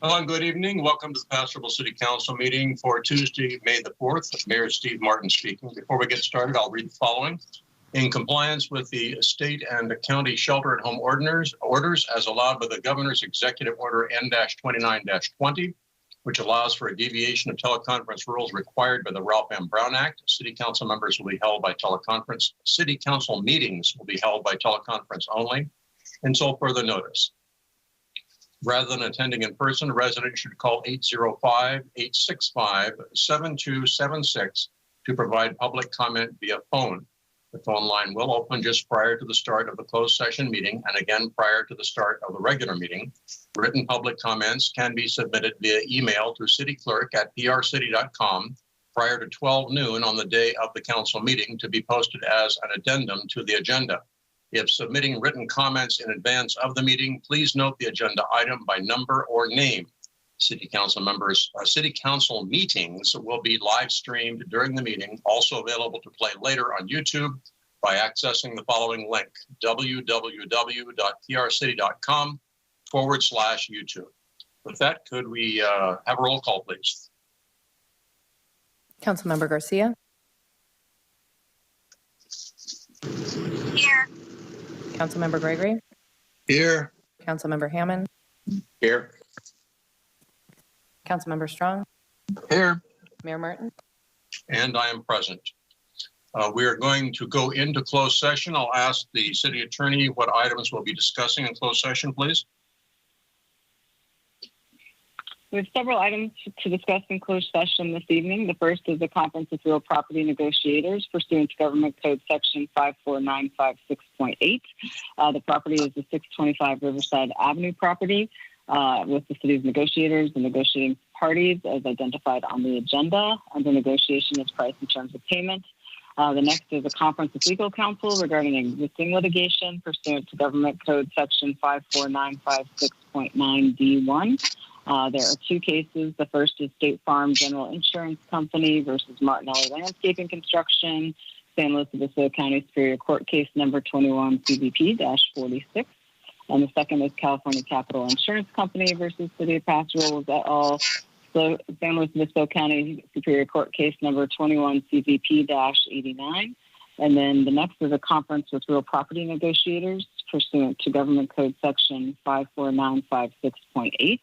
Hello and good evening. Welcome to the Paso Robles City Council meeting for Tuesday, May the 4th. Mayor Steve Martin speaking. Before we get started, I'll read the following. In compliance with the state and the county shelter at home orders as allowed by the governor's executive order N-29-20, which allows for a deviation of teleconference rules required by the Ralph M. Brown Act, city council members will be held by teleconference. City council meetings will be held by teleconference only until further notice. Rather than attending in person, residents should call 805-865-7276 to provide public comment via phone. The phone line will open just prior to the start of the closed session meeting and again prior to the start of the regular meeting. Written public comments can be submitted via email to cityclerk@prcity.com prior to 12 noon on the day of the council meeting to be posted as an addendum to the agenda. If submitting written comments in advance of the meeting, please note the agenda item by number or name. City council meetings will be live streamed during the meeting, also available to play later on YouTube by accessing the following link, www.prcity.com/YouTube. With that, could we have a roll call, please? Councilmember Garcia. Here. Councilmember Gregory. Here. Councilmember Hammond. Here. Councilmember Strong. Here. Mayor Martin. And I am present. We are going to go into closed session. I'll ask the city attorney what items we'll be discussing in closed session, please. We have several items to discuss in closed session this evening. The first is a conference with real property negotiators pursuant to Government Code Section 54956.8. The property is the 625 Riverside Avenue property with the city's negotiators and negotiating parties as identified on the agenda. Under negotiation is price and terms of payment. The next is a conference with legal counsel regarding existing litigation pursuant to Government Code Section 54956.9D1. There are two cases. The first is State Farm General Insurance Company versus Martinelli Landscaping Construction, San Luis Obispo County Superior Court case number 21 CVP-46. And the second is California Capital Insurance Company versus City of Paso Robles et al. So San Luis Obispo County Superior Court case number 21 CVP-89. And then the next is a conference with real property negotiators pursuant to Government Code Section 54956.8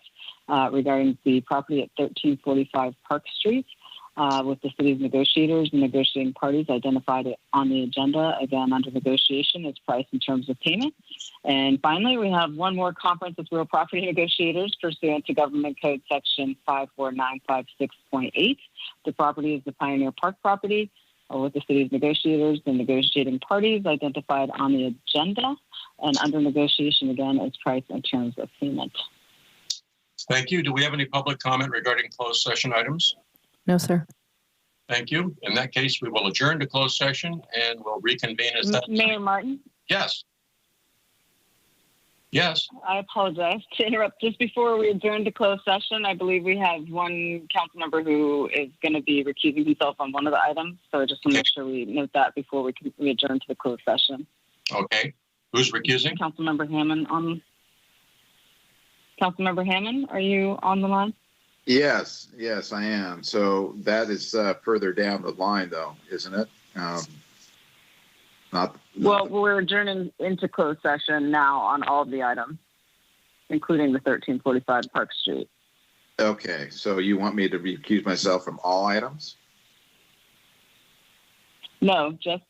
regarding the property at 1345 Park Street with the city's negotiators and negotiating parties identified on the agenda. Again, under negotiation is price and terms of payment. And finally, we have one more conference with real property negotiators pursuant to Government Code Section 54956.8. The property is the Pioneer Park property with the city's negotiators and negotiating parties identified on the agenda. And under negotiation, again, is price and terms of payment. Thank you. Do we have any public comment regarding closed session items? No, sir. Thank you. In that case, we will adjourn to closed session and we'll reconvene as that. Mayor Martin? Yes. Yes. I apologize to interrupt. Just before we adjourn to closed session, I believe we have one council member who is going to be recusing himself on one of the items. So I just want to make sure we note that before we adjourn to the closed session. Okay. Who's recusing? Councilmember Hammond Councilmember Hammond, are you on the line? Yes, I am. So that is further down the line, though, isn't it? Well, we're adjourning into closed session now on all of the items, including the 1345 Park Street. Okay, so you want me to recuse myself from all items? No, just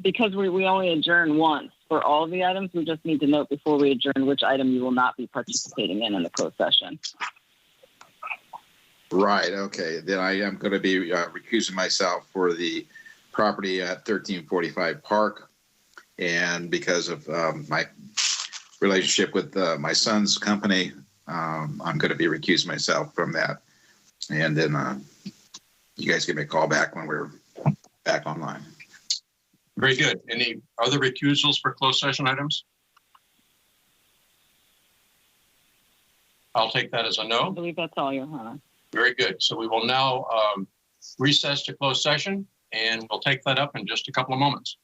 because we only adjourn once for all of the items. We just need to note before we adjourn which item you will not be participating in the closed session. Right. Okay. Then I am going to be recusing myself for the property at 1345 Park, and because of my relationship with my son's company, I'm going to be recusing myself from that. And then you guys give me a call back when we're back online. Very good. Any other recusals for closed session items? I'll take that as a no. I believe that's all, Your Honor. Very good. So we will now recess to closed session, and we'll take that up in just a couple of moments.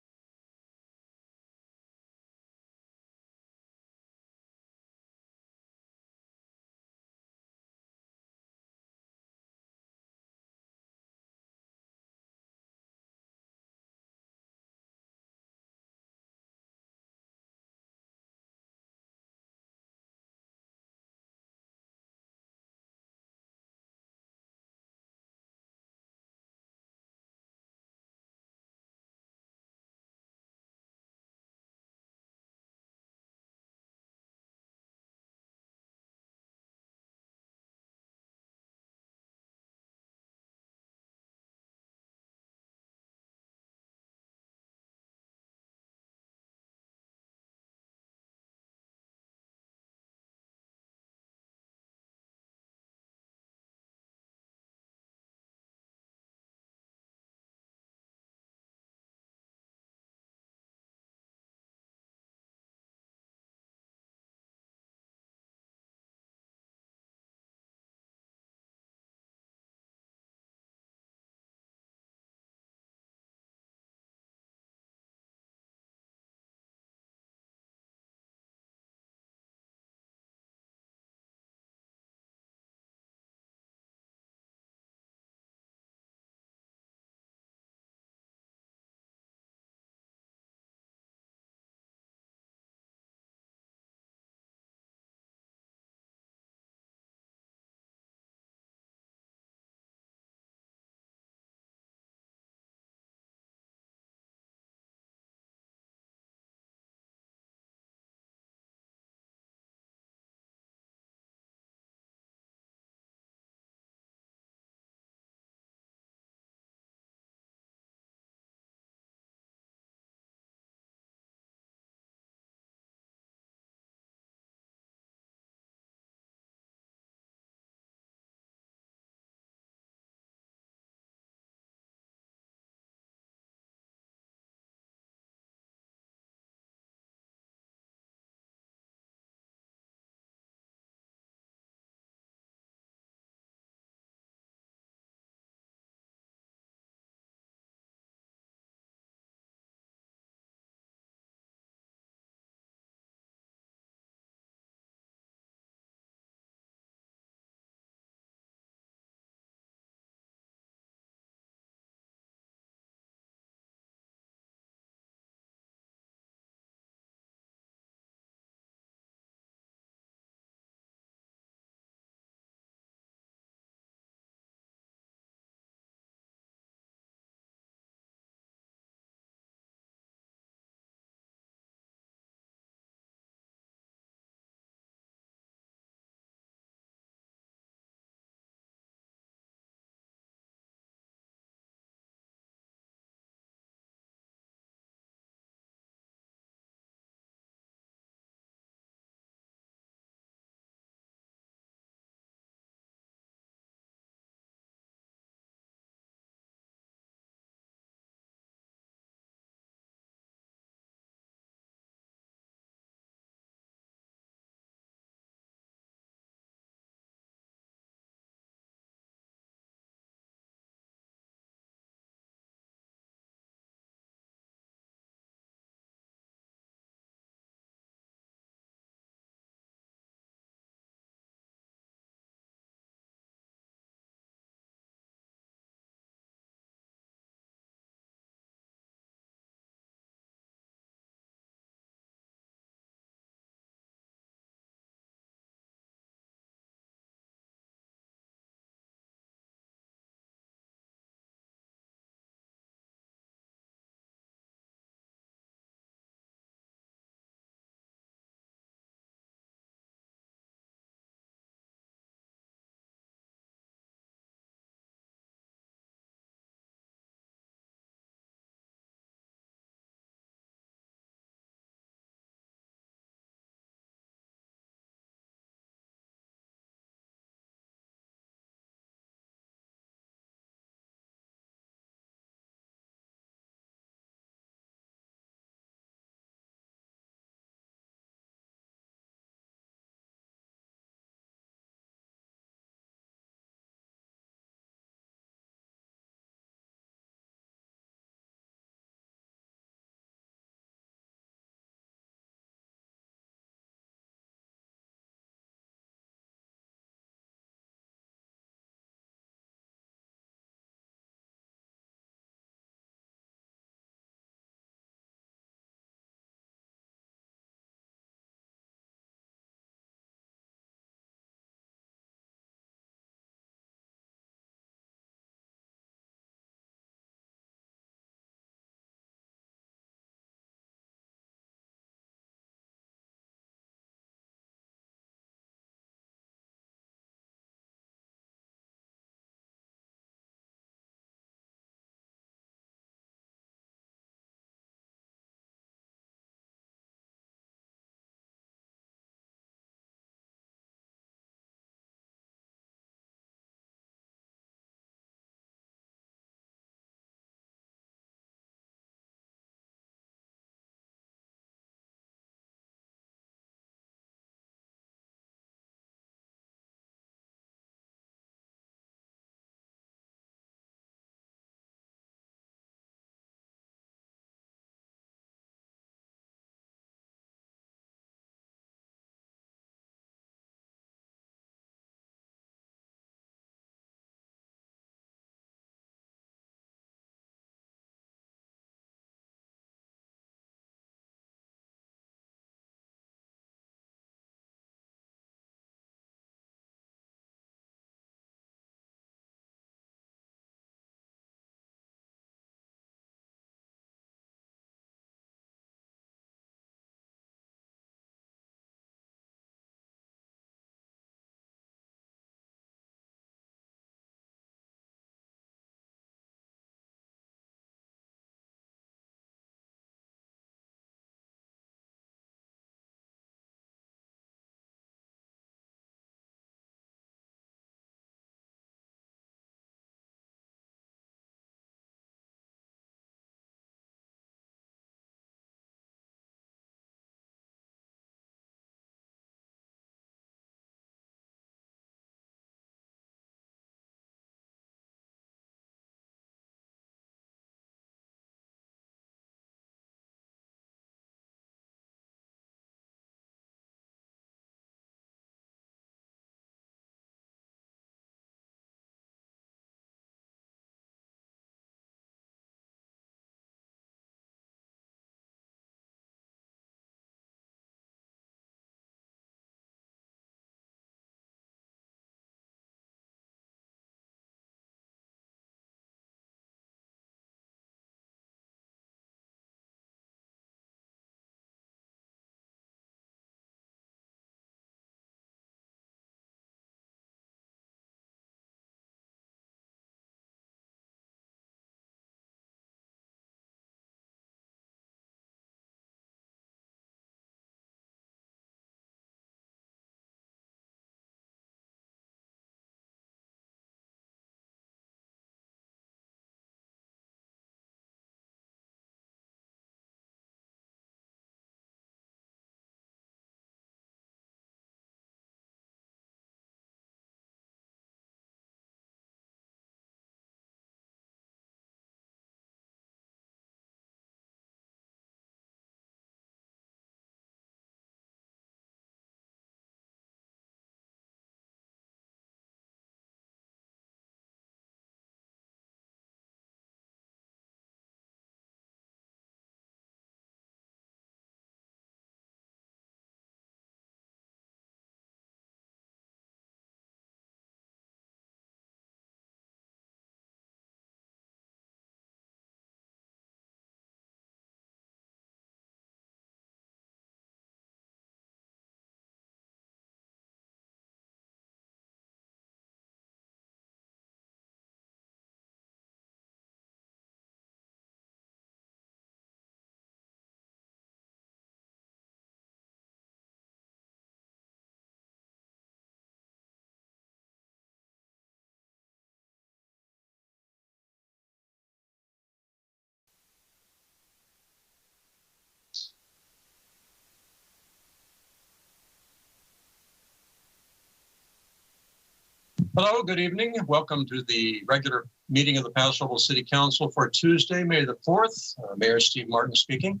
Hello, good evening. Welcome to the regular meeting of the Paso Robles City Council for Tuesday, May the 4th. Mayor Steve Martin speaking.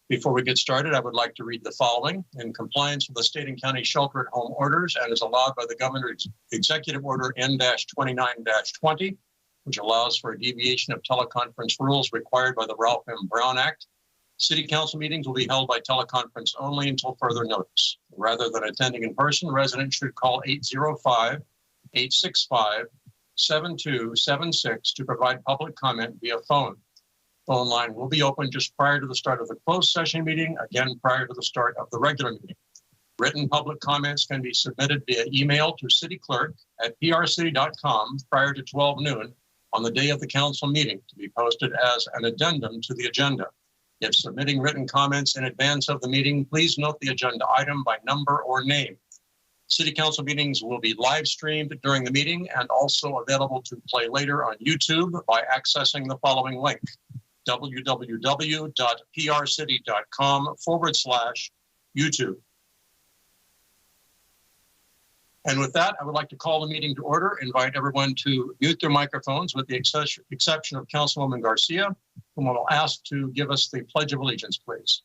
Before we get started, I would like to read the following. In compliance with the state and county shelter at home orders and as allowed by the Governor's Executive Order N-29-20, which allows for a deviation of teleconference rules required by the Ralph M. Brown Act, City Council meetings will be held by teleconference only until further notice. Rather than attending in person, residents should call 805-865-7276 to provide public comment via phone. Phone line will be open just prior to the start of the closed session meeting, again prior to the start of the regular meeting. Written public comments can be submitted via email to cityclerk@prcity.com prior to 12 noon on the day of the council meeting to be posted as an addendum to the agenda. If submitting written comments in advance of the meeting, please note the agenda item by number or name. City council meetings will be live streamed during the meeting and also available to play later on YouTube by accessing the following link, www.prcity.com/YouTube. And with that, I would like to call the meeting to order, invite everyone to mute their microphones with the exception of Councilwoman Garcia, whom I will ask to give us the Pledge of Allegiance, please.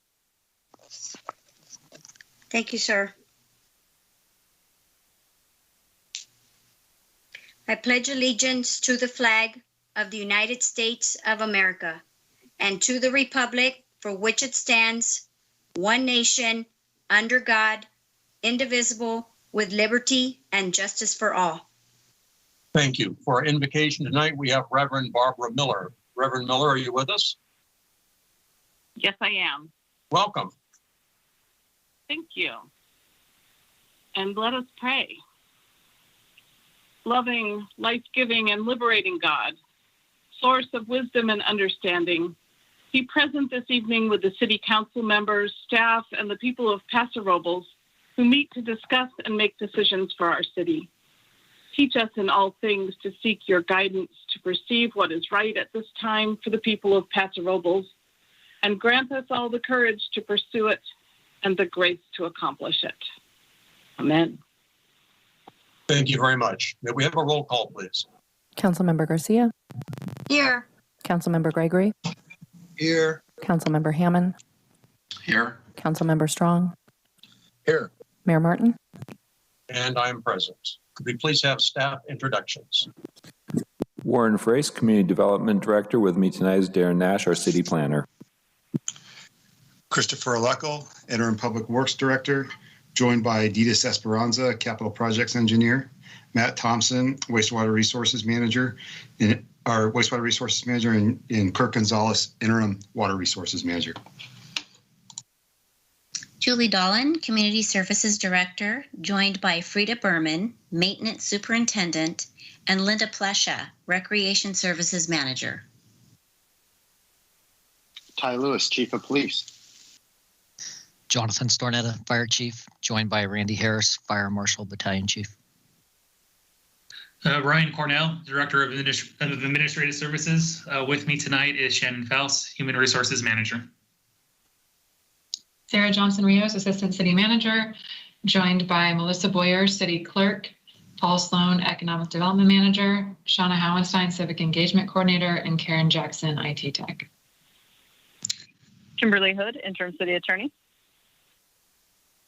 Thank you, sir. I pledge allegiance to the flag of the United States of America and to the republic for which it stands, one nation, under God, indivisible, with liberty and justice for all. Thank you. For our invocation tonight, we have Reverend Barbara Miller. Reverend Miller, are you with us? Yes, I am. Welcome. Thank you. And let us pray. Loving, life-giving, and liberating God, source of wisdom and understanding, be present this evening with the City Council members, staff, and the people of Paso Robles who meet to discuss and make decisions for our city. Teach us in all things to seek your guidance to perceive what is right at this time for the people of Paso Robles, and grant us all the courage to pursue it and the grace to accomplish it. Amen. Thank you very much. May we have a roll call, please? Councilmember Garcia, Here. Councilmember Gregory, Here. Councilmember Hammond, Here. Councilmember Strong, Here. Mayor Martin. And I am present. Could we please have staff introductions? Warren Frace, Community Development Director. With me tonight is Darren Nash, our City Planner. Christopher Aleckel, Interim Public Works Director, joined by Ditas Esperanza, Capital Projects Engineer, Matt Thompson, Wastewater Resources Manager, and Kirk Gonzalez, Interim Water Resources Manager. Julie Dolan, Community Services Director, joined by Frida Berman, Maintenance Superintendent, and Linda Plesha, Recreation Services Manager. Ty Lewis, Chief of Police. Jonathan Stornetta, Fire Chief, joined by Randy Harris, Fire Marshal Battalion Chief. Ryan Cornell, Director of Administrative Services. With me tonight is Shannon Faust, Human Resources Manager. Sarah Johnson-Rios, Assistant City Manager, joined by Melissa Boyer, City Clerk, Paul Sloan, Economic Development Manager, Shauna Howenstein, Civic Engagement Coordinator, and Karen Jackson, IT Tech. Kimberly Hood, Interim City Attorney.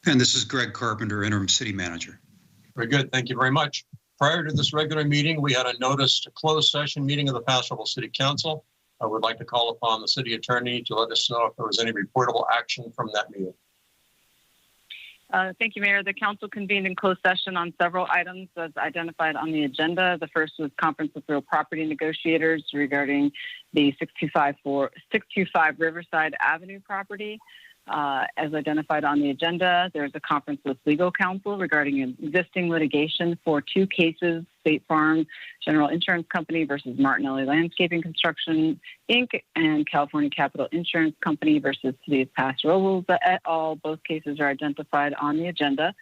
And this is Greg Carpenter, Interim City Manager. Very good. Thank you very much. Prior to this regular meeting, we had a notice to close session meeting of the Paso Robles City Council. I would like to call upon the city attorney to let us know if there was any reportable action from that meeting. Thank you, Mayor. The council convened in closed session on several items as identified on the agenda. The first was conference with real property negotiators regarding the 625 Riverside Avenue property. As identified on the agenda, there's a conference with legal counsel regarding existing litigation for two cases, State Farm General Insurance Company versus Martinelli Landscaping Construction, Inc., and California Capital Insurance Company versus City of Paso Robles et al. Both cases are identified on the agenda.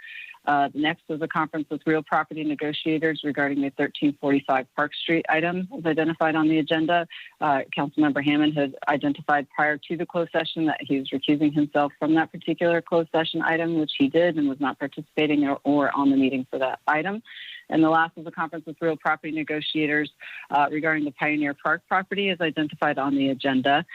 Next is a conference with real property negotiators regarding the 1345 Park Street item as identified on the agenda. Councilmember Hammond had identified prior to the closed session that he was recusing himself from that particular closed session item, which he did and was not participating or on the meeting for that item. And the last is a conference with real property negotiators regarding the Pioneer Park property as identified on the agenda.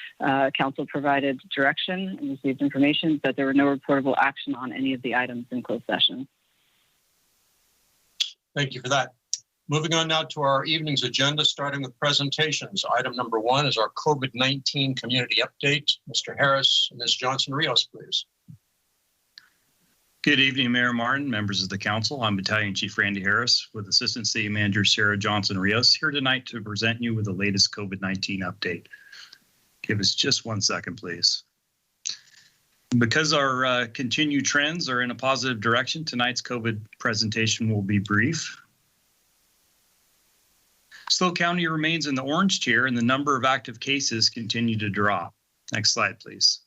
Council provided direction and received information, but there were no reportable action on any of the items in closed session. Thank you for that. Moving on now to our evening's agenda, starting with presentations. Item number 1 is our COVID-19 community update. Mr. Harris and Ms. Johnson-Rios, please. Good evening, Mayor Martin, members of the council. I'm Battalion Chief Randy Harris with Assistant City Manager Sarah Johnson-Rios here tonight to present you with the latest COVID-19 update. Give us just 1 second, please. Because our continued trends are in a positive direction, tonight's COVID presentation will be brief. SLO County remains in the orange tier and the number of active cases continue to drop. Next slide, please.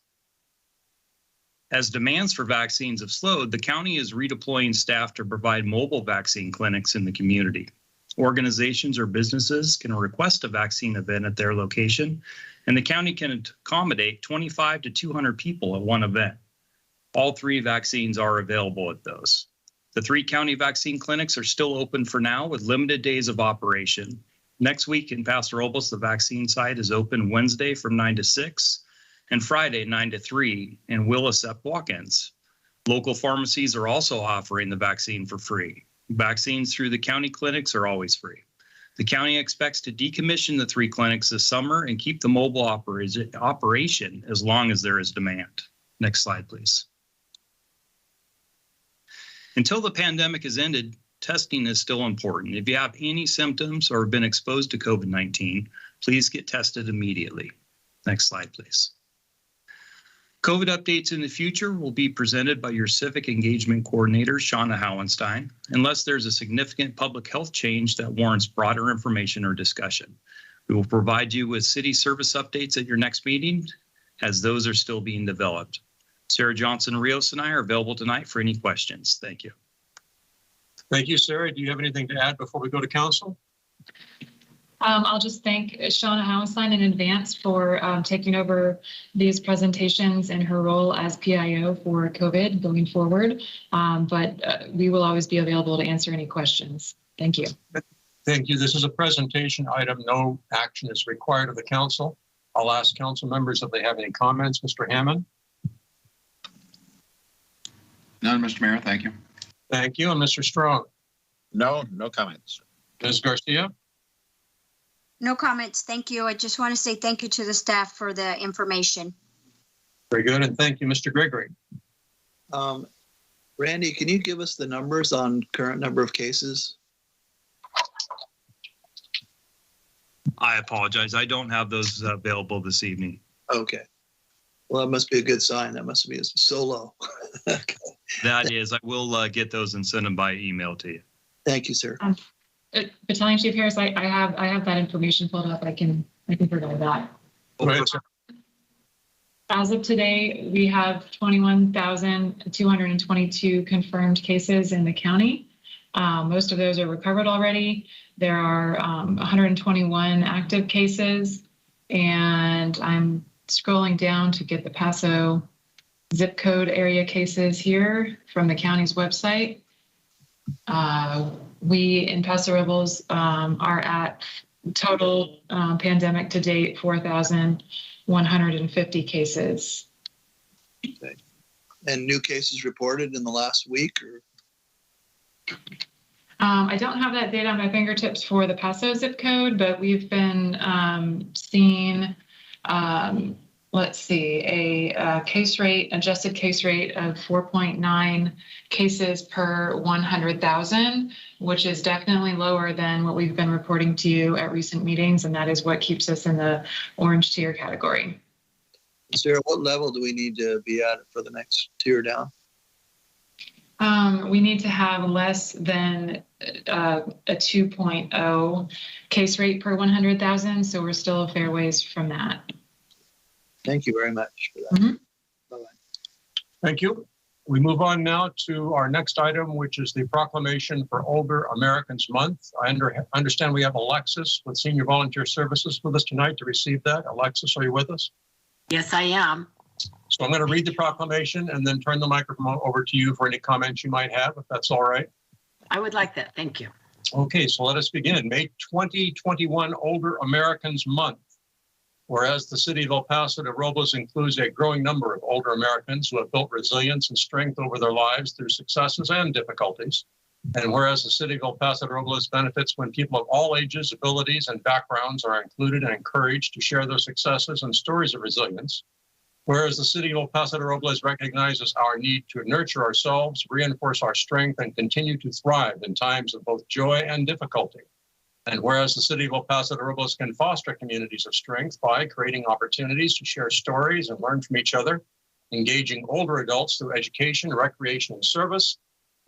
As demands for vaccines have slowed, the county is redeploying staff to provide mobile vaccine clinics in the community. Organizations or businesses can request a vaccine event at their location, and the county can accommodate 25 to 200 people at one event. All 3 vaccines are available at those. The 3 county vaccine clinics are still open for now with limited days of operation. Next week in Paso Robles, the vaccine site is open Wednesday from 9 to 6 and Friday 9 to 3 and will accept walk-ins. Local pharmacies are also offering the vaccine for free. Vaccines through the county clinics are always free. The county expects to decommission the 3 clinics this summer and keep the mobile operation as long as there is demand. Next slide, please. Until the pandemic has ended, testing is still important. If you have any symptoms or have been exposed to COVID-19, please get tested immediately. Next slide, please. COVID updates in the future will be presented by your Civic Engagement Coordinator, Shauna Howenstein, unless there's a significant public health change that warrants broader information or discussion. We will provide you with city service updates at your next meeting as those are still being developed. Sarah Johnson-Rios and I are available tonight for any questions. Thank you. Thank you, Sarah. Do you have anything to add before we go to council? I'll just thank Shauna Howenstein in advance for taking over these presentations and her role as PIO for COVID going forward. But we will always be available to answer any questions. Thank you. Thank you. This is a presentation item. No action is required of the council. I'll ask council members if they have any comments. Mr. Hammond? None, Mr. Mayor. Thank you. Thank you. And Mr. Strong? No comments. Ms. Garcia? No comments. Thank you. I just want to say thank you to the staff for the information. Very good. And thank you, Mr. Gregory. Randy, can you give us the numbers on current number of cases? I apologize. I don't have those available this evening. Okay. Well, that must be a good sign. That must be so low. Okay. That is, I will get those and send them by email to you. Thank you, sir. Battalion Chief Harris, I have that information pulled up. I can provide that. Go ahead, sir. As of today, we have 21,222 confirmed cases in the county. Most of those are recovered already. There are 121 active cases, and I'm scrolling down to get the Paso zip code area cases here from the county's website. We in Paso Robles are at total pandemic to date 4,150 cases. Okay. And new cases reported in the last week? Or? I don't have that data on my fingertips for the Paso zip code, but we've been seeing, let's see, a case rate, adjusted case rate of 4.9 cases per 100,000, which is definitely lower than what we've been reporting to you at recent meetings, and that is what keeps us in the orange tier category. Sarah, what level do we need to be at for the next tier down? We need to have less than a 2.0 case rate per 100,000, so we're still a fair ways from that. Thank you very much for that. Mm-hmm. Bye-bye. Thank you. We move on now to our next item, which is the proclamation for Older Americans Month. I understand we have Alexis with Senior Volunteer Services with us tonight to receive that. Alexis, are you with us? Yes, I am. So I'm going to read the proclamation and then turn the microphone over to you for any comments you might have, if that's all right. I would like that. Thank you. Okay, so let us begin. May 2021 Older Americans Month. Whereas the city of El Paso de Robles includes a growing number of older Americans who have built resilience and strength over their lives through successes and difficulties. And whereas the city of El Paso de Robles benefits when people of all ages, abilities, and backgrounds are included and encouraged to share their successes and stories of resilience. Whereas the city of El Paso de Robles recognizes our need to nurture ourselves, reinforce our strength, and continue to thrive in times of both joy and difficulty. And whereas the city of El Paso de Robles can foster communities of strength by creating opportunities to share stories and learn from each other, engaging older adults through education, recreation, and service,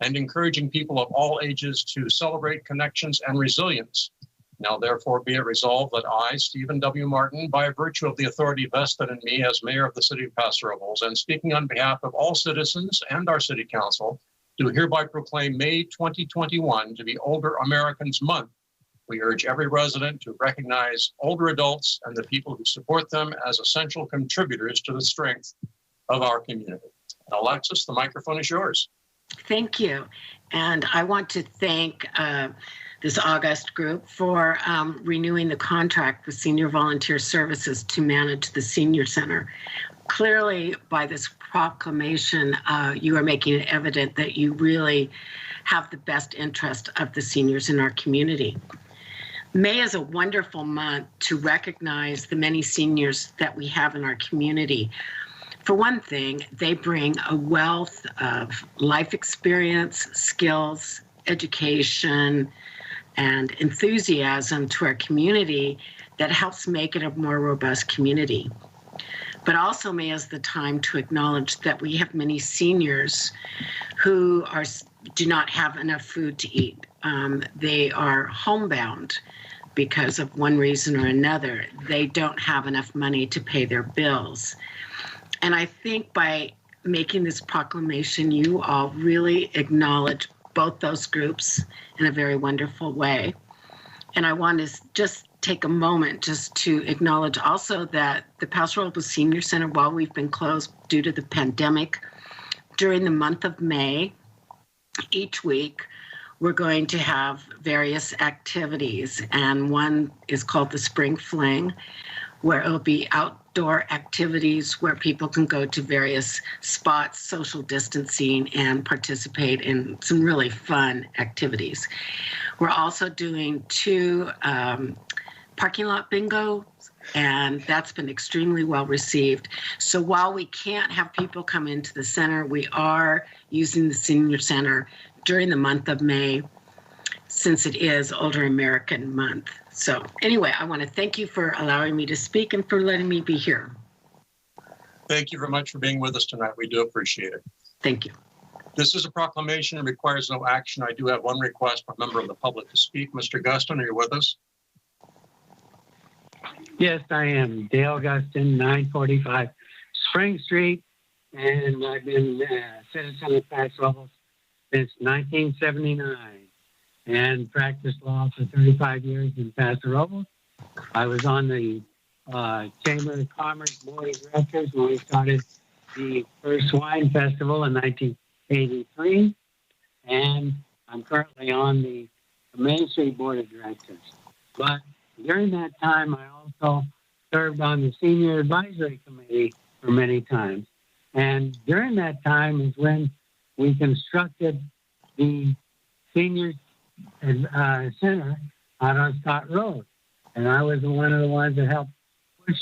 and encouraging people of all ages to celebrate connections and resilience. Now, therefore, be it resolved that I, Stephen W. Martin, by virtue of the authority vested in me as mayor of the city of Paso Robles, and speaking on behalf of all citizens and our city council, do hereby proclaim May 2021 to be Older Americans Month. We urge every resident to recognize older adults and the people who support them as essential contributors to the strength of our community. Alexis, the microphone is yours. Thank you. And I want to thank this August group for renewing the contract with Senior Volunteer Services to manage the Senior Center. Clearly, by this proclamation, you are making it evident that you really have the best interest of the seniors in our community. May is a wonderful month to recognize the many seniors that we have in our community. For one thing, they bring a wealth of life experience, skills, education, and enthusiasm to our community that helps make it a more robust community. But also May is the time to acknowledge that we have many seniors who do not have enough food to eat. They are homebound because of one reason or another. They don't have enough money to pay their bills. And I think by making this proclamation, you all really acknowledge both those groups in a very wonderful way. And I want to just take a moment just to acknowledge also that the Paso Robles Senior Center, while we've been closed due to the pandemic, during the month of May, each week, we're going to have various activities. And one is called the Spring Fling, where it'll be outdoor activities where people can go to various spots, social distancing, and participate in some really fun activities. We're also doing 2 parking lot bingo, and that's been extremely well received. So while we can't have people come into the center, we are using the Senior Center during the month of May, since it is Older American Month. So anyway, I want to thank you for allowing me to speak and for letting me be here. Thank you very much for being with us tonight. We do appreciate it. Thank you. This is a proclamation and requires no action. I do have one request for a member of the public to speak. Mr. Guston, are you with us? Yes, I am. Dale Guston, 945 Spring Street, and I've been a citizen of Paso Robles since 1979 and practiced law for 35 years in Paso Robles. I was on the Chamber of Commerce Board of Directors when we started the first wine festival in 1983, and I'm currently on the Main Street Board of Directors. But during that time, I also served on the Senior Advisory Committee for many times. And during that time is when we constructed the Senior Center out on Scott Road. And I was one of the ones that helped push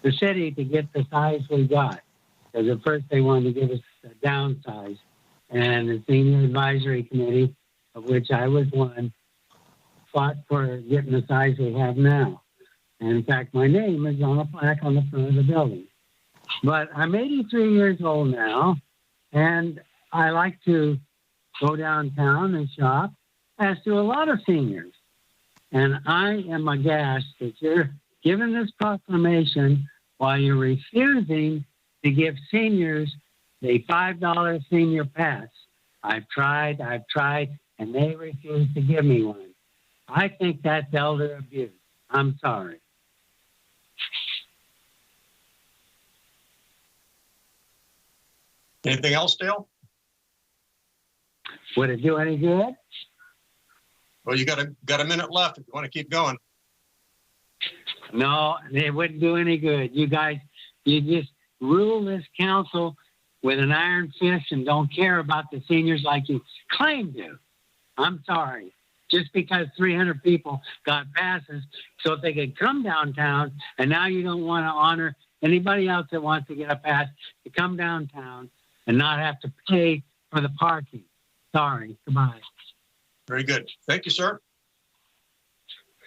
the city to get the size we got. Because at first they wanted to give us a downsize. And the Senior Advisory Committee, of which I was one, fought for getting the size we have now. And in fact, my name is on a plaque on the front of the building. But I'm 83 years old now, and I like to go downtown and shop, as do a lot of seniors. And I am aghast that you're giving this proclamation while you're refusing to give seniors the $5 senior pass. I've tried, and they refuse to give me one. I think that's elder abuse. I'm sorry. Anything else, Dale? Would it do any good? Well, you got a minute left if you want to keep going. No, it wouldn't do any good. You guys, you just rule this council with an iron fist and don't care about the seniors like you claim to. I'm sorry. Just because 300 people got passes so if they could come downtown, and now you don't want to honor anybody else that wants to get a pass to come downtown and not have to pay for the parking. Sorry. Goodbye. Very good. Thank you, sir.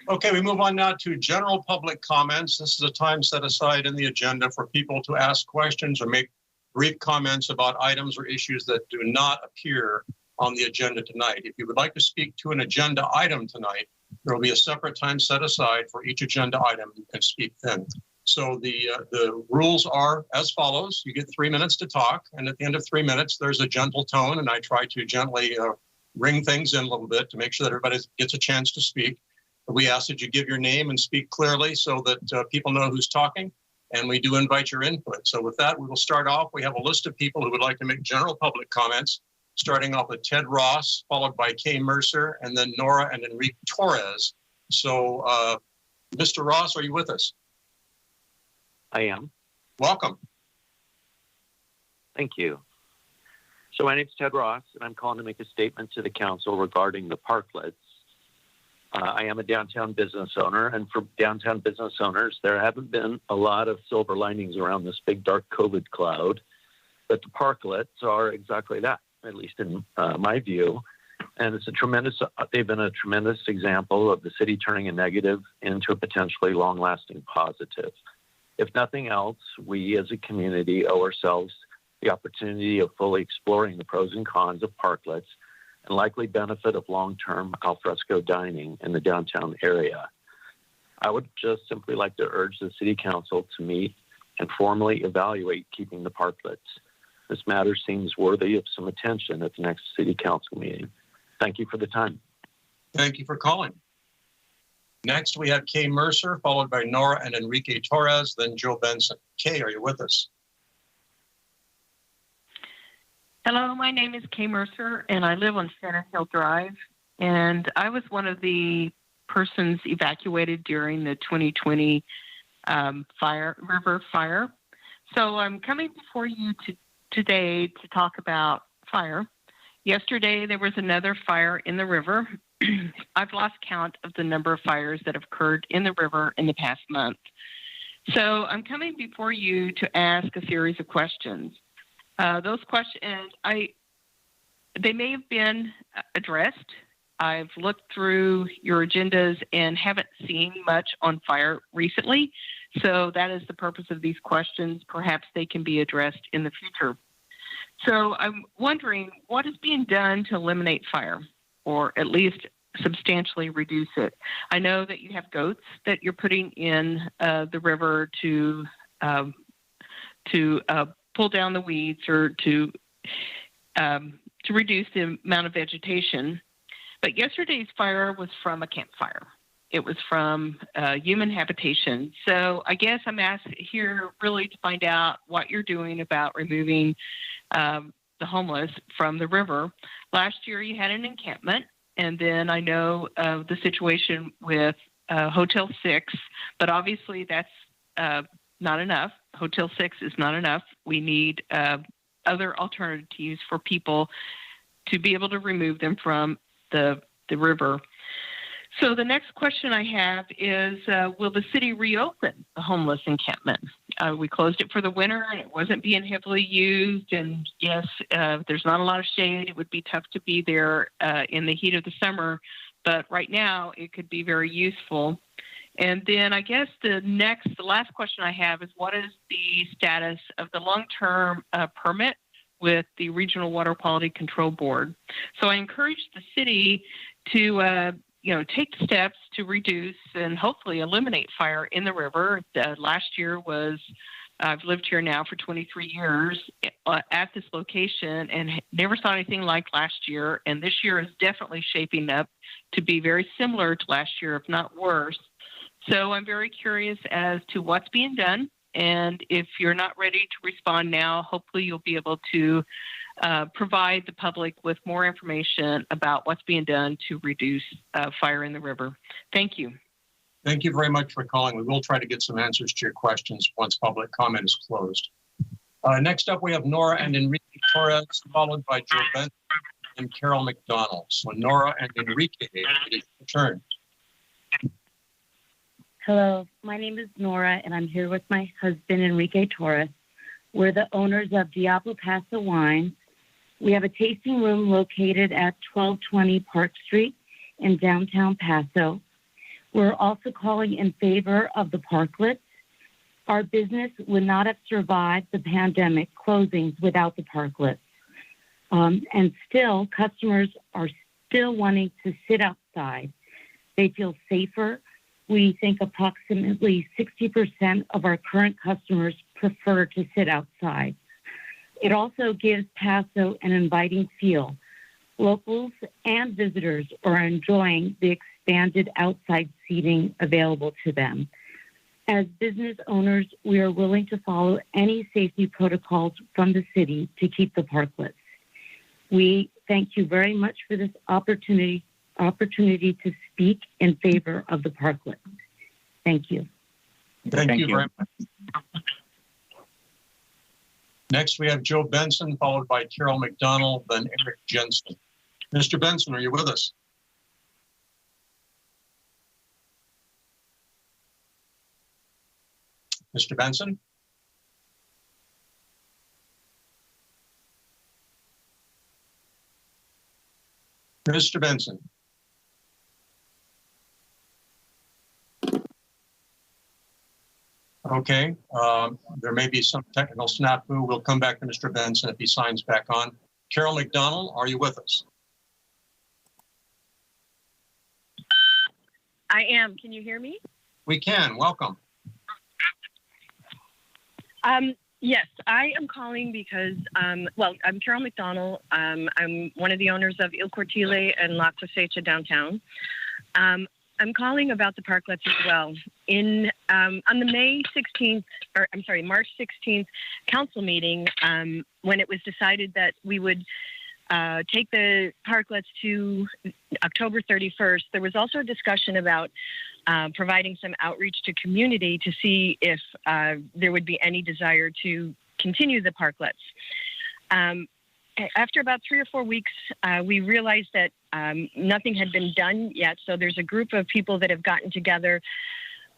Okay, we move on now to general public comments. This is a time set aside in the agenda for people to ask questions or make brief comments about items or issues that do not appear on the agenda tonight. If you would like to speak to an agenda item tonight, there will be a separate time set aside for each agenda item. You can speak then. So the rules are as follows. You get 3 minutes to talk, and at the end of 3 minutes, there's a gentle tone, and I try to gently ring things in a little bit to make sure that everybody gets a chance to speak. We ask that you give your name and speak clearly so that people know who's talking, and we do invite your input. So with that, we will start off. We have a list of people who would like to make general public comments, starting off with Ted Ross, followed by Kay Mercer, and then Nora and Enrique Torres. So Mr. Ross, are you with us? I am. Welcome. Thank you. So my name is Ted Ross, and I'm calling to make a statement to the council regarding the parklets. I am a downtown business owner, and for downtown business owners, there haven't been a lot of silver linings around this big dark COVID cloud, but the parklets are exactly that, at least in my view. And it's they've been a tremendous example of the city turning a negative into a potentially long-lasting positive. If nothing else, we as a community owe ourselves the opportunity of fully exploring the pros and cons of parklets and likely benefit of long-term alfresco dining in the downtown area. I would just simply like to urge the City Council to meet and formally evaluate keeping the parklets. This matter seems worthy of some attention at the next City Council meeting. Thank you for the time. Thank you for calling. Next, we have Kay Mercer, followed by Nora and Enrique Torres, then Joe Benson. Kay, are you with us? Hello, my name is Kay Mercer, and I live on Center Hill Drive. And I was one of the persons evacuated during the 2020 river fire. So I'm coming before you today to talk about fire. Yesterday, there was another fire in the river. I've lost count of the number of fires that have occurred in the river in the past month. So I'm coming before you to ask a series of questions. Those questions, they may have been addressed. I've looked through your agendas and haven't seen much on fire recently. So that is the purpose of these questions. Perhaps they can be addressed in the future. So I'm wondering what is being done to eliminate fire, or at least substantially reduce it. I know that you have goats that you're putting in the river to pull down the weeds or to reduce the amount of vegetation. But yesterday's fire was from a campfire. It was from human habitation. So I guess I'm asked here really to find out what you're doing about removing the homeless from the river. Last year you had an encampment, and then I know of the situation with Hotel 6, but obviously that's not enough. Hotel 6 is not enough. We need other alternatives for people to be able to remove them from the river. So the next question I have is, will the city reopen the homeless encampment? We closed it for the winter, and it wasn't being heavily used. And yes, there's not a lot of shade. It would be tough to be there in the heat of the summer. But right now, it could be very useful. And then I guess the last question I have is, what is the status of the long-term permit with the Regional Water Quality Control Board? So I encourage the city to take steps to reduce and hopefully eliminate fire in the river. Last year I've lived here now for 23 years at this location and never saw anything like last year. And this year is definitely shaping up to be very similar to last year, if not worse. So I'm very curious as to what's being done And if you're not ready to respond now, hopefully you'll be able to provide the public with more information about what's being done to reduce fire in the river. Thank you. Thank you very much for calling. We will try to get some answers to your questions once public comment is closed. Next up, we have Nora and Enrique Torres, followed by Joe Benson and Carol McDonald. So Nora and Enrique, it is your turn. Hello, my name is Nora, and I'm here with my husband, Enrique Torres. We're the owners of Diablo Paso Wines. We have a tasting room located at 1220 Park Street in downtown Paso. We're also calling in favor of the parklets. Our business would not have survived the pandemic closings without the parklets. And still, customers are still wanting to sit outside. They feel safer. We think approximately 60% of our current customers prefer to sit outside. It also gives Paso an inviting feel. Locals and visitors are enjoying the expanded outside seating available to them. As business owners, we are willing to follow any safety protocols from the city to keep the parklets. We thank you very much for this opportunity to speak in favor of the parklet. Thank you. Thank you very much. Next, we have Joe Benson, followed by Carol McDonald, then Eric Jensen. Mr. Benson, are you with us? Mr. Benson? Mr. Benson? Okay, there may be some technical snafu. We'll come back to Mr. Benson if he signs back on. Carol McDonald, are you with us? I am. Can you hear me? We can. Welcome. Yes, I am calling because, I'm Carol McDonald. I'm one of the owners of Il Cortile and La Cosecha downtown. I'm calling about the parklets as well. On the March 16th council meeting, when it was decided that we would take the parklets to October 31st, there was also a discussion about providing some outreach to community to see if there would be any desire to continue the parklets. After about 3 or 4 weeks, we realized that nothing had been done yet. So there's a group of people that have gotten together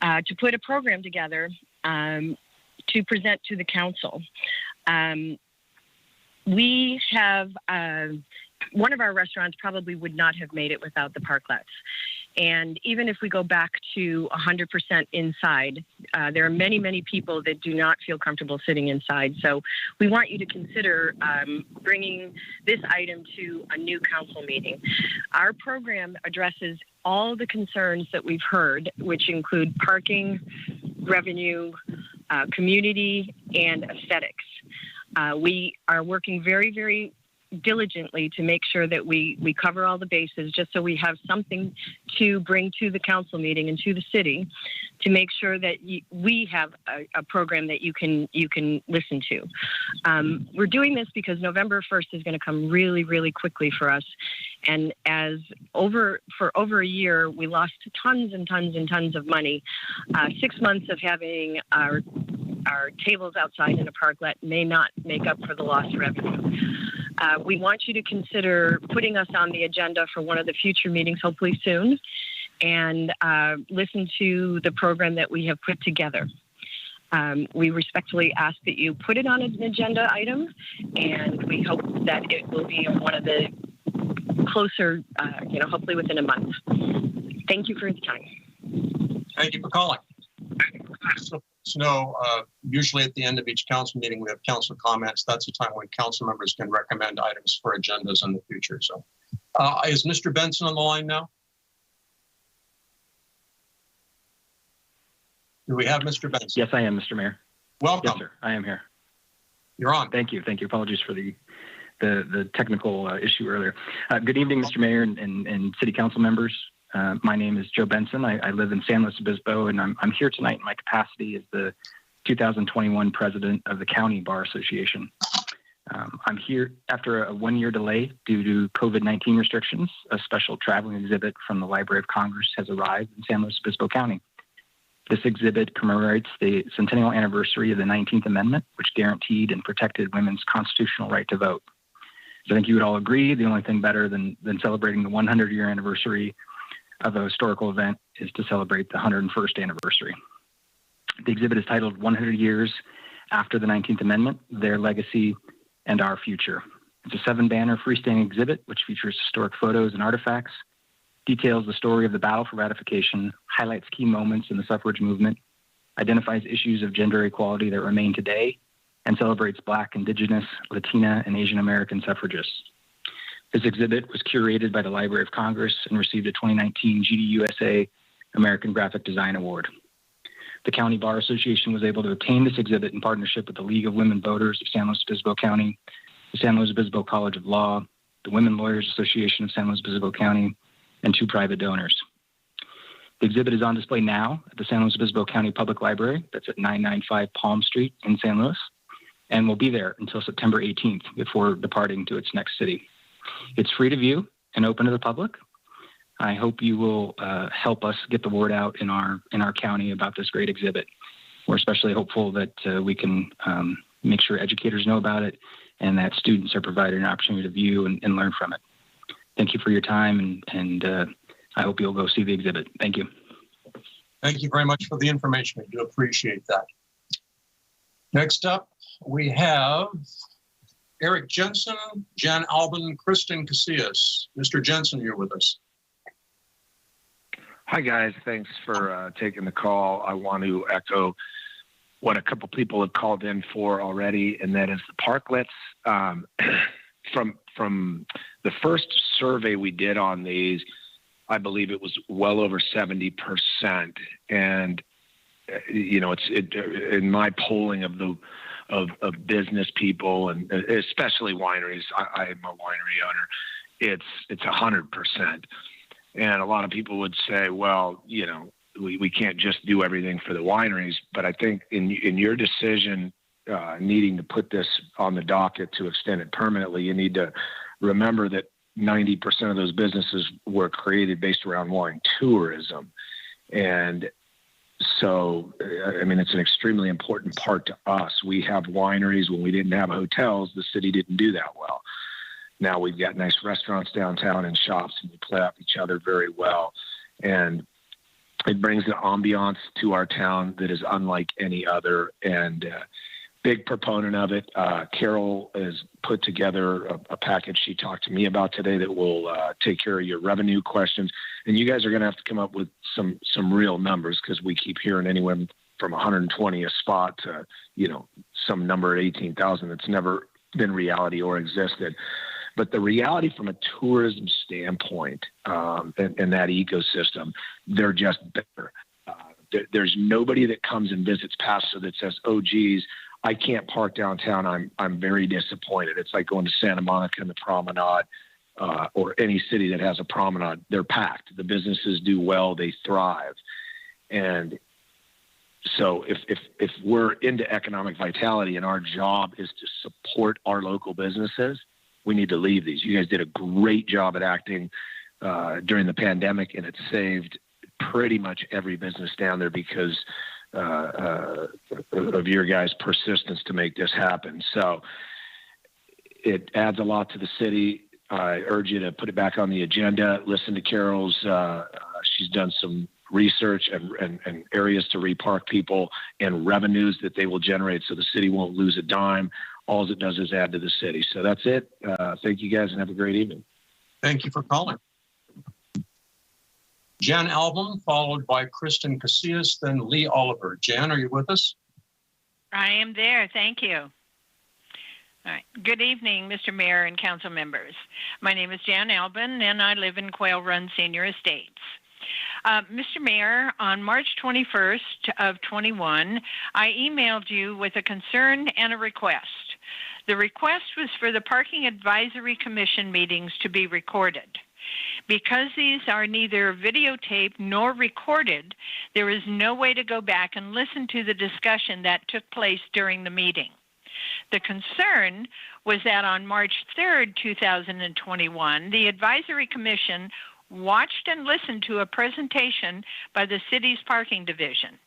to put a program together to present to the council. We have one of our restaurants probably would not have made it without the parklets. And even if we go back to 100% inside, there are many, many people that do not feel comfortable sitting inside. So we want you to consider bringing this item to a new council meeting. Our program addresses all the concerns that we've heard, which include parking, revenue, community, and aesthetics. We are working very, very diligently to make sure that we cover all the bases, just so we have something to bring to the council meeting and to the city to make sure that we have a program that you can listen to. We're doing this because November 1st is going to come really, really quickly for us. And for over a year, we lost tons and tons and tons of money. 6 months of having our tables outside in a parklet may not make up for the lost revenue. We want you to consider putting us on the agenda for one of the future meetings, hopefully soon, and listen to the program that we have put together. We respectfully ask that you put it on an agenda item, and we hope that it will be one of the closer, hopefully within a month. Thank you for the time. Thank you for calling. Usually at the end of each council meeting, we have council comments. That's the time when council members can recommend items for agendas in the future. So is Mr. Benson on the line now? Do we have Mr. Benson? Yes, I am, Mr. Mayor. Welcome. Yes, sir. I am here. You're on. Thank you. Thank you. Apologies for the technical issue earlier. Good evening, Mr. Mayor and City Council members. My name is Joe Benson. I live in San Luis Obispo, and I'm here tonight in my capacity as the 2021 president of the County Bar Association. I'm here after a one-year delay due to COVID-19 restrictions. A special traveling exhibit from the Library of Congress has arrived in San Luis Obispo County. This exhibit commemorates the centennial anniversary of the 19th Amendment, which guaranteed and protected women's constitutional right to vote. So I think you would all agree the only thing better than celebrating the 100-year anniversary of a historical event is to celebrate the 101st anniversary. The exhibit is titled 100 Years After the 19th Amendment, Their Legacy and Our Future. It's a 7-banner freestanding exhibit which features historic photos and artifacts, details the story of the battle for ratification, highlights key moments in the suffrage movement, identifies issues of gender equality that remain today, and celebrates Black, Indigenous, Latina, and Asian American suffragists. This exhibit was curated by the Library of Congress and received a 2019 GDUSA American Graphic Design Award. The County Bar Association was able to obtain this exhibit in partnership with the League of Women Voters of San Luis Obispo County, the San Luis Obispo College of Law, the Women Lawyers Association of San Luis Obispo County, and 2 private donors. The exhibit is on display now at the San Luis Obispo County Public Library, that's at 995 Palm Street in San Luis, and will be there until September 18th before departing to its next city. It's free to view and open to the public. I hope you will help us get the word out in our county about this great exhibit. We're especially hopeful that we can make sure educators know about it and that students are provided an opportunity to view and learn from it. Thank you for your time, and I hope you'll go see the exhibit. Thank you. Thank you very much for the information. I do appreciate that. Next up, we have Eric Jensen, Jan Albin, Kristen Casillas. Mr. Jensen, you're with us. Hi, guys. Thanks for taking the call. I want to echo what a couple people have called in for already, and that is the parklets. From the first survey we did on these, I believe it was well over 70%. And, it's in my polling of business people and especially wineries, I am a winery owner, it's 100%. And a lot of people would say, well, we can't just do everything for the wineries. But I think in your decision, needing to put this on the docket to extend it permanently, you need to remember that 90% of those businesses were created based around wine tourism. And so, it's an extremely important part to us. We have wineries. When we didn't have hotels, the city didn't do that well. Now we've got nice restaurants downtown and shops, and we play off each other very well. And it brings the ambiance to our town that is unlike any other, and big proponent of it. Carol has put together a package she talked to me about today that will take care of your revenue questions. And you guys are going to have to come up with some real numbers, because we keep hearing anywhere from 120 a spot to, some number at 18,000 that's never been reality or existed. But the reality from a tourism standpoint and that ecosystem, they're just better. There's nobody that comes and visits Paso that says, oh, geez, I can't park downtown. I'm very disappointed. It's like going to Santa Monica and the Promenade or any city that has a promenade. They're packed. The businesses do well. They thrive. And so if we're into economic vitality and our job is to support our local businesses, we need to leave these. You guys did a great job at acting during the pandemic, and it saved pretty much every business down there because of your guys' persistence to make this happen. So it adds a lot to the city. I urge you to put it back on the agenda. Listen to Carol's. She's done some research and areas to repark people and revenues that they will generate so the city won't lose a dime. All it does is add to the city. So that's it. Thank you guys and have a great evening. Thank you for calling. Jan Album, followed by Kristen Casillas, then Lee Oliver. Jan, are you with us? I am there. Thank you. All right. Good evening, Mr. Mayor and council members. My name is Jan Albin, and I live in Quail Run Senior Estates. Mr. Mayor, on March 21st of 21, I emailed you with a concern and a request. The request was for the Parking Advisory Commission meetings to be recorded. Because these are neither videotaped nor recorded, there is no way to go back and listen to the discussion that took place during the meeting. The concern was that on March 3rd, 2021, the Advisory Commission watched and listened to a presentation by the city's parking division.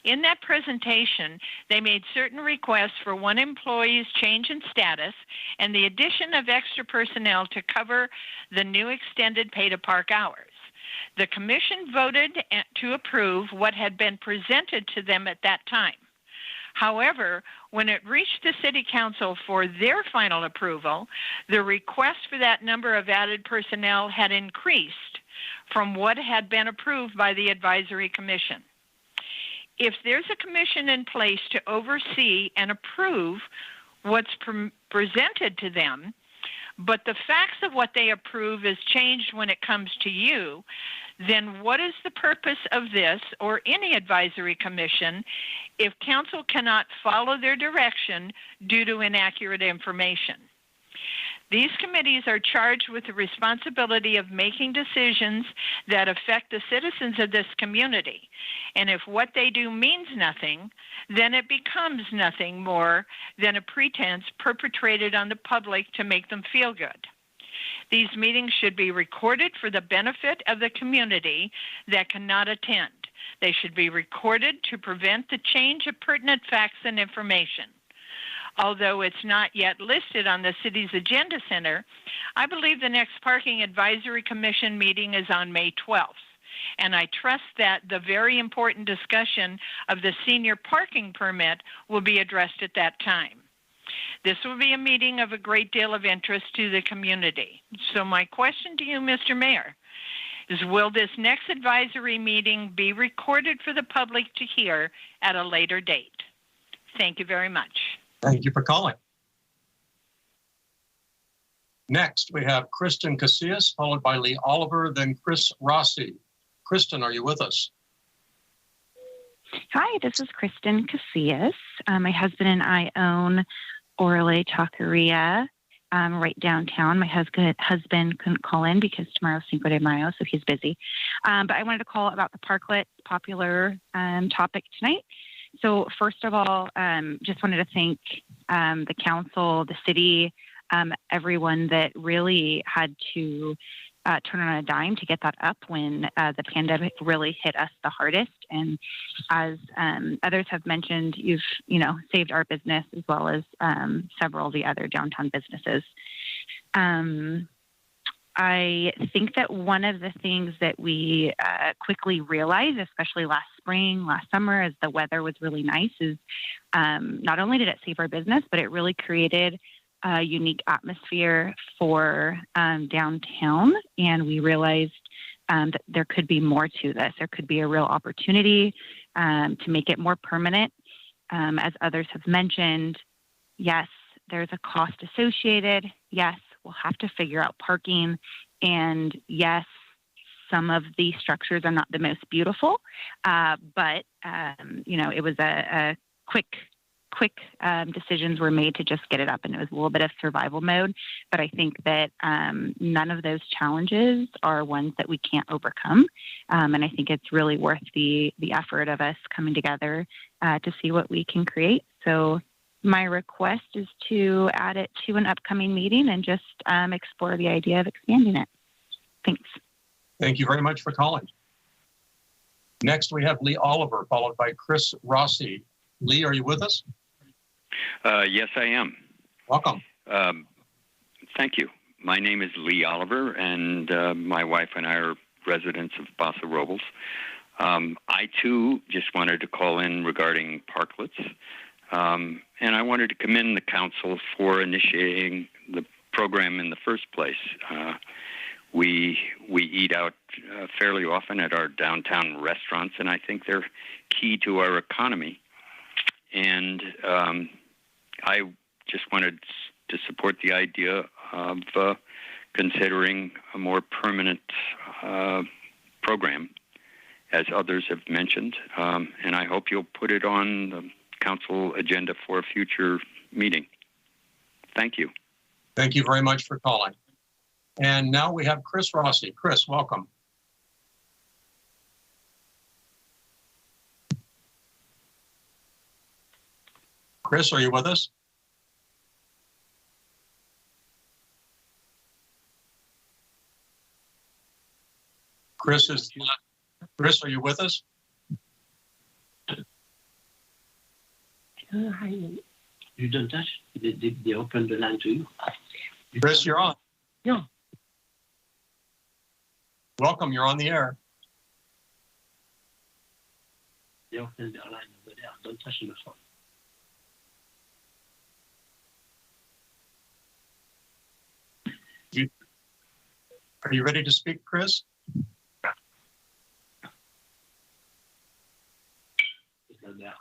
In that presentation, they made certain requests for one employee's change in status and the addition of extra personnel to cover the new extended pay-to-park hours. The commission voted to approve what had been presented to them at that time. However, when it reached the City Council for their final approval, the request for that number of added personnel had increased from what had been approved by the Advisory Commission. If there's a commission in place to oversee and approve what's presented to them, but the facts of what they approve is changed when it comes to you, then what is the purpose of this or any advisory commission if council cannot follow their direction due to inaccurate information? These committees are charged with the responsibility of making decisions that affect the citizens of this community. And if what they do means nothing, then it becomes nothing more than a pretense perpetrated on the public to make them feel good. These meetings should be recorded for the benefit of the community that cannot attend. They should be recorded to prevent the change of pertinent facts and information. Although it's not yet listed on the city's agenda center, I believe the next Parking Advisory Commission meeting is on May 12th. And I trust that the very important discussion of the senior parking permit will be addressed at that time. This will be a meeting of a great deal of interest to the community. So my question to you, Mr. Mayor, is will this next advisory meeting be recorded for the public to hear at a later date? Thank you very much. Thank you for calling. Next, we have Kristen Casillas, followed by Lee Oliver, then Chris Rossi. Kristen, are you with us? Hi, this is Kristen Casillas. My husband and I own Orale Taqueria right downtown. My husband couldn't call in because tomorrow's Cinco de Mayo, so he's busy. But I wanted to call about the parklet, popular topic tonight. So first of all, just wanted to thank the council, the city, everyone that really had to turn on a dime to get that up when the pandemic really hit us the hardest. And as others have mentioned, you've saved our business as well as several of the other downtown businesses. I think that one of the things that we quickly realized, especially last spring, last summer, as the weather was really nice, is not only did it save our business, but it really created a unique atmosphere for downtown. And we realized that there could be more to this. There could be a real opportunity to make it more permanent. As others have mentioned, yes, there's a cost associated. Yes, we'll have to figure out parking. And yes, some of these structures are not the most beautiful, but it was a quick decisions were made to just get it up, and it was a little bit of survival mode. But I think that none of those challenges are ones that we can't overcome. And I think it's really worth the effort of us coming together to see what we can create. So my request is to add it to an upcoming meeting and just explore the idea of expanding it. Thanks. Thank you very much for calling. Next, we have Lee Oliver, followed by Chris Rossi. Lee, are you with us? Yes, I am. Welcome. Thank you. My name is Lee Oliver, and my wife and I are residents of Paso Robles. I, too, just wanted to call in regarding parklets. And I wanted to commend the council for initiating the program in the first place. We eat out fairly often at our downtown restaurants, and I think they're key to our economy. And I just wanted to support the idea of considering a more permanent program, as others have mentioned. And I hope you'll put it on the council agenda for a future meeting. Thank you. Thank you very much for calling. And now we have Chris Rossi. Chris, welcome. Chris, are you with us? Chris, are you with us? You don't touch. They open the line to you. Chris, you're on. Yeah. Welcome. You're on the air. They open the line over there. Don't touch the phone. Are you ready to speak, Chris? It's not there.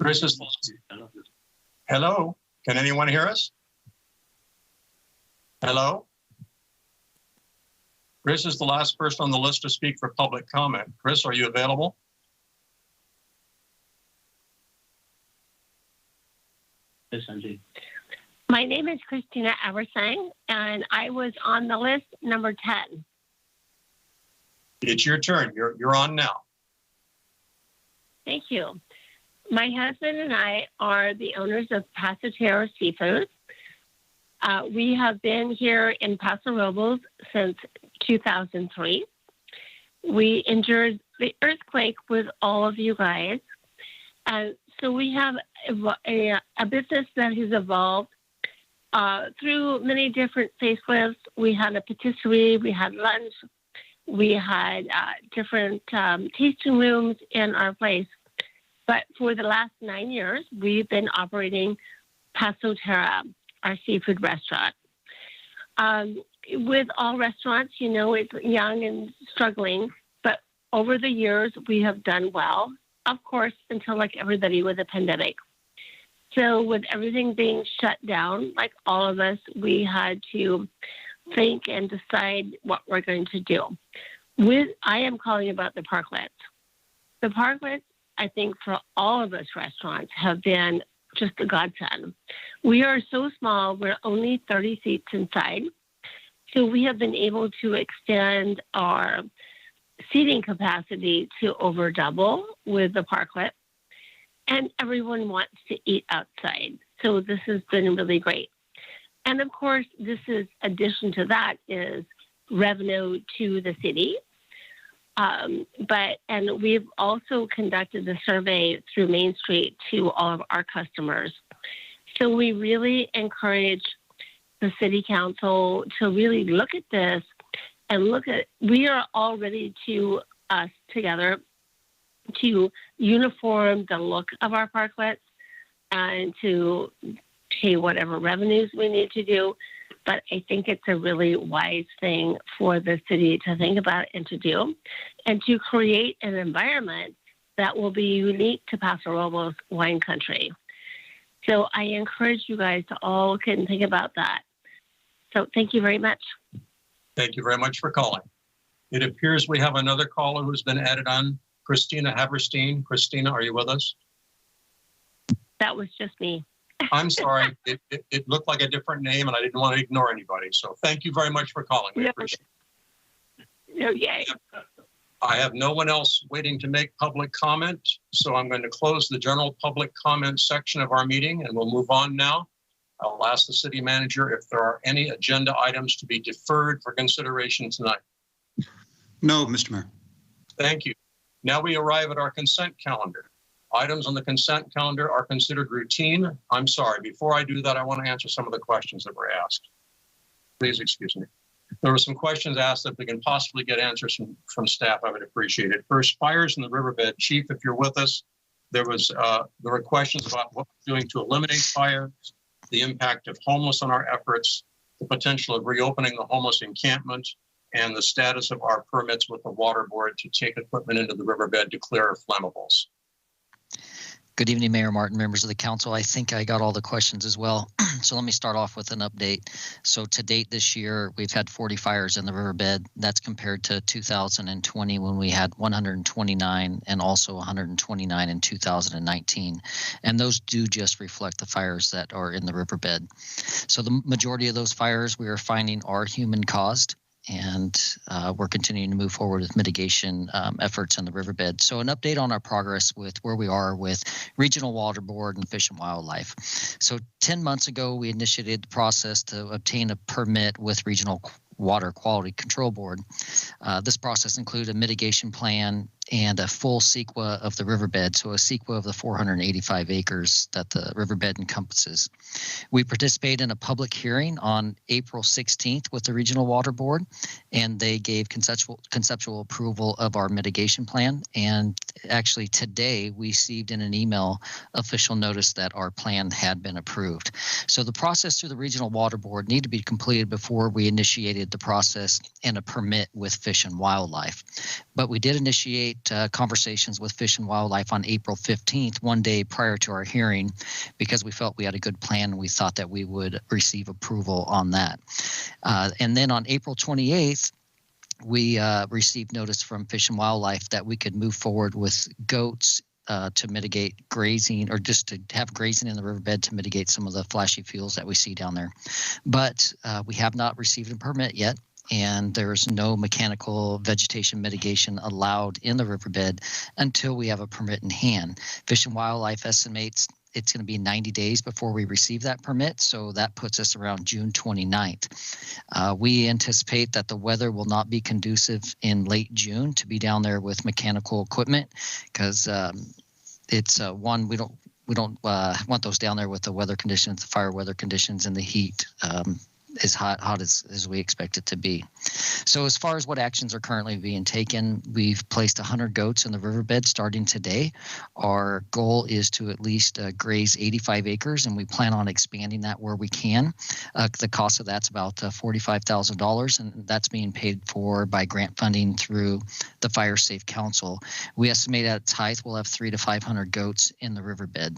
Chris is. Hello. Can anyone hear us? Hello. Chris is the last person on the list to speak for public comment. Chris, are you available? Yes, Sanjay. My name is Christina Eversang, and I was on the list number 10. It's your turn. You're on now. Thank you. My husband and I are the owners of Paso Robles Seafood. We have been here in Paso Robles since 2003. We endured the earthquake with all of you guys. So we have a business that has evolved through many different facelifts. We had a patisserie, we had lunch, we had different tasting rooms in our place. But for the last 9 years, we've been operating Paso Terra, our seafood restaurant. With all restaurants, you know, it's young and struggling, but over the years, we have done well, of course, until like everybody with the pandemic. So with everything being shut down, like all of us, we had to think and decide what we're going to do. I am calling about the parklets. The parklets, I think for all of us restaurants, have been just a godsend. We are so small, we're only 30 seats inside. So we have been able to extend our seating capacity to over double with the parklet. And everyone wants to eat outside. So this has been really great. And of course, this is addition to that is revenue to the city. And we've also conducted a survey through Main Street to all of our customers. So we really encourage the city council to really look at this and we are all ready to us together to uniform the look of our parklets and to pay whatever revenues we need to do. But I think it's a really wise thing for the city to think about and to do, and to create an environment that will be unique to Paso Robles wine country. So I encourage you guys to all can think about that. So thank you very much. Thank you very much for calling. It appears we have another caller who's been added on, Christina Haverstein. Christina, are you with us? That was just me. I'm sorry. It looked like a different name, and I didn't want to ignore anybody. So thank you very much for calling. We appreciate it. Okay. I have no one else waiting to make public comment, so I'm going to close the general public comment section of our meeting, and we'll move on now. I'll ask the city manager if there are any agenda items to be deferred for consideration tonight. No, Mr. Mayor. Thank you. Now we arrive at our consent calendar. Items on the consent calendar are considered routine. I'm sorry, before I do that, I want to answer some of the questions that were asked. Please excuse me. There were some questions asked. If we can possibly get answers from staff, I would appreciate it. First, fires in the riverbed. Chief, if you're with us, there were questions about what we're doing to eliminate fires, the impact of homeless on our efforts, the potential of reopening the homeless encampment, and the status of our permits with the water board to take equipment into the riverbed to clear flammables. Good evening, Mayor Martin, members of the council. I think I got all the questions as well. So let me start off with an update. So to date this year, we've had 40 fires in the riverbed. That's compared to 2020 when we had 129 and also 129 in 2019. And those do just reflect the fires that are in the riverbed. So the majority of those fires we are finding are human caused. And we're continuing to move forward with mitigation efforts in the riverbed. So an update on our progress with where we are with Regional Water Board and Fish and Wildlife. So 10 months ago, we initiated the process to obtain a permit with Regional Water Quality Control Board. This process included a mitigation plan and a full CEQA of the riverbed, so a CEQA of the 485 acres that the riverbed encompasses. We participated in a public hearing on April 16th with the Regional Water Board, and they gave conceptual approval of our mitigation plan. And actually today we received in an email official notice that our plan had been approved. So the process through the Regional Water Board needed to be completed before we initiated the process and a permit with Fish and Wildlife. But we did initiate conversations with Fish and Wildlife on April 15th, one day prior to our hearing, because we felt we had a good plan and we thought that we would receive approval on that. And then on April 28th, we received notice from Fish and Wildlife that we could move forward with goats to mitigate grazing, or just to have grazing in the riverbed to mitigate some of the flashy fuels that we see down there. But we have not received a permit yet, and there's no mechanical vegetation mitigation allowed in the riverbed until we have a permit in hand. Fish and Wildlife estimates it's going to be 90 days before we receive that permit, so that puts us around June 29th. We anticipate that the weather will not be conducive in late June to be down there with mechanical equipment, because it's one, we don't want those down there with the weather conditions, the fire weather conditions, and the heat as hot as we expect it to be. So as far as what actions are currently being taken, we've placed 100 goats in the riverbed starting today. Our goal is to at least graze 85 acres, and we plan on expanding that where we can. The cost of that's about $45,000, and that's being paid for by grant funding through the Fire Safe Council. We estimate at its height we'll have 300 to 500 goats in the riverbed.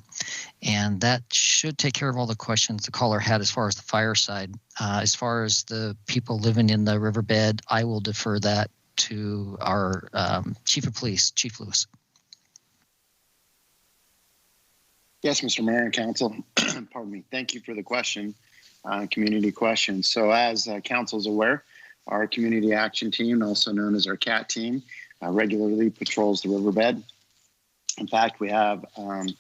And that should take care of all the questions the caller had as far as the fire side. As far as the people living in the riverbed, I will defer that to our Chief of Police, Chief Lewis. Yes, Mr. Mayor and Council. Pardon me. Thank you for the question, community question. So as Council is aware, our Community Action Team, also known as our CAT team, regularly patrols the riverbed. In fact, we have an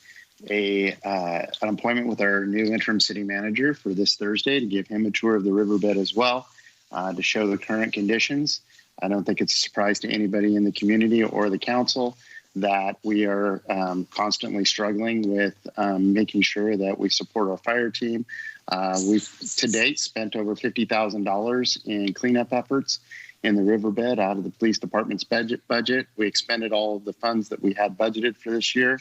appointment with our new interim city manager for this Thursday to give him a tour of the riverbed as well, to show the current conditions. I don't think it's a surprise to anybody in the community or the council that we are constantly struggling with making sure that we support our fire team. We've to date spent over $50,000 in cleanup efforts in the riverbed out of the police department's budget. We expended all of the funds that we had budgeted for this year.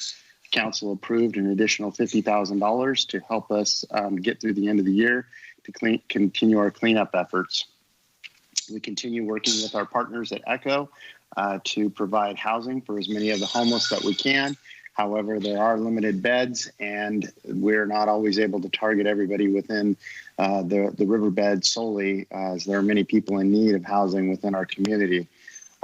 Council approved an additional $50,000 to help us get through the end of the year to continue our cleanup efforts. We continue working with our partners at ECHO to provide housing for as many of the homeless that we can. However, there are limited beds, and we're not always able to target everybody within the riverbed solely, as there are many people in need of housing within our community.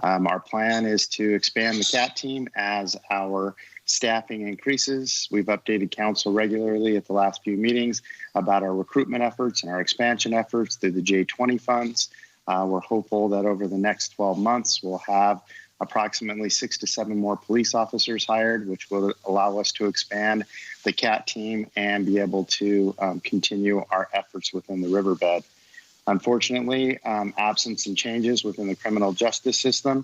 Our plan is to expand the CAT team as our staffing increases. We've updated council regularly at the last few meetings about our recruitment efforts and our expansion efforts through the J20 funds. We're hopeful that over the next 12 months, we'll have approximately 6 to 7 more police officers hired, which will allow us to expand the CAT team and be able to continue our efforts within the riverbed. Unfortunately, absence and changes within the criminal justice system,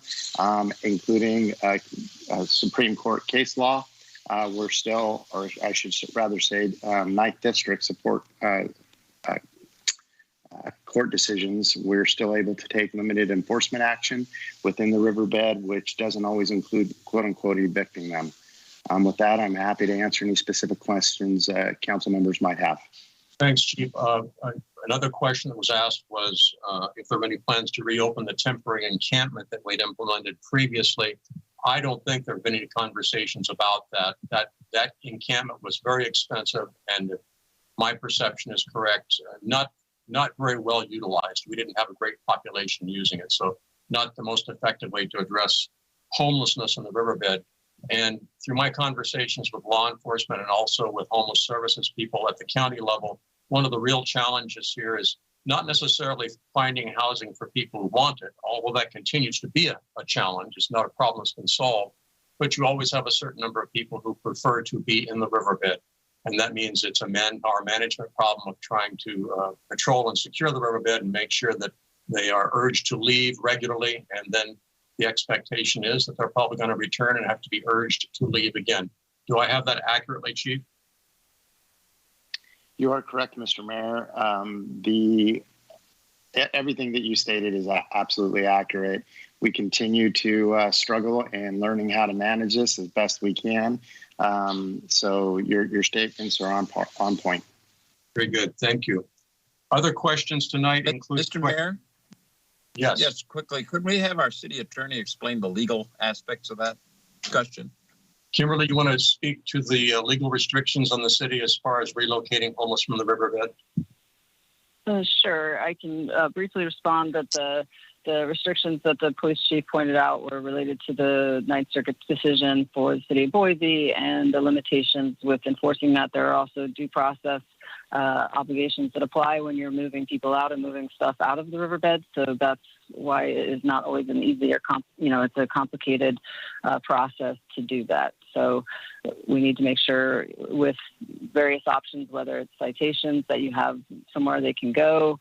including Supreme Court case law, we're still, or I should rather say, 9th District support court decisions. We're still able to take limited enforcement action within the riverbed, which doesn't always include, quote unquote, evicting them. With that, I'm happy to answer any specific questions council members might have. Thanks, Chief. Another question that was asked was if there were any plans to reopen the temporary encampment that we'd implemented previously. I don't think there have been any conversations about that. That encampment was very expensive, and if my perception is correct, not very well utilized. We didn't have a great population using it, so not the most effective way to address homelessness in the riverbed. And through my conversations with law enforcement and also with homeless services people at the county level, one of the real challenges here is not necessarily finding housing for people who want it, although that continues to be a challenge. It's not a problem that's been solved, but you always have a certain number of people who prefer to be in the riverbed. And that means it's a manpower management problem of trying to patrol and secure the riverbed and make sure that they are urged to leave regularly. And then the expectation is that they're probably going to return and have to be urged to leave again. Do I have that accurately, Chief? You are correct, Mr. Mayor. Everything that you stated is absolutely accurate. We continue to struggle in learning how to manage this as best we can. So your statements are on point. Very good. Thank you. Other questions tonight include Mr. Mayor? Yes. Yes, quickly. Could we have our city attorney explain the legal aspects of that question? Kimberly, you want to speak to the legal restrictions on the city as far as relocating homeless from the riverbed? Sure. I can briefly respond that the restrictions that the police chief pointed out were related to the Ninth Circuit's decision for the city of Boise and the limitations with enforcing that. There are also due process obligations that apply when you're moving people out and moving stuff out of the riverbed. So that's why it is not always an easy or it's a complicated process to do that. So we need to make sure with various options, whether it's citations, that you have somewhere they can go.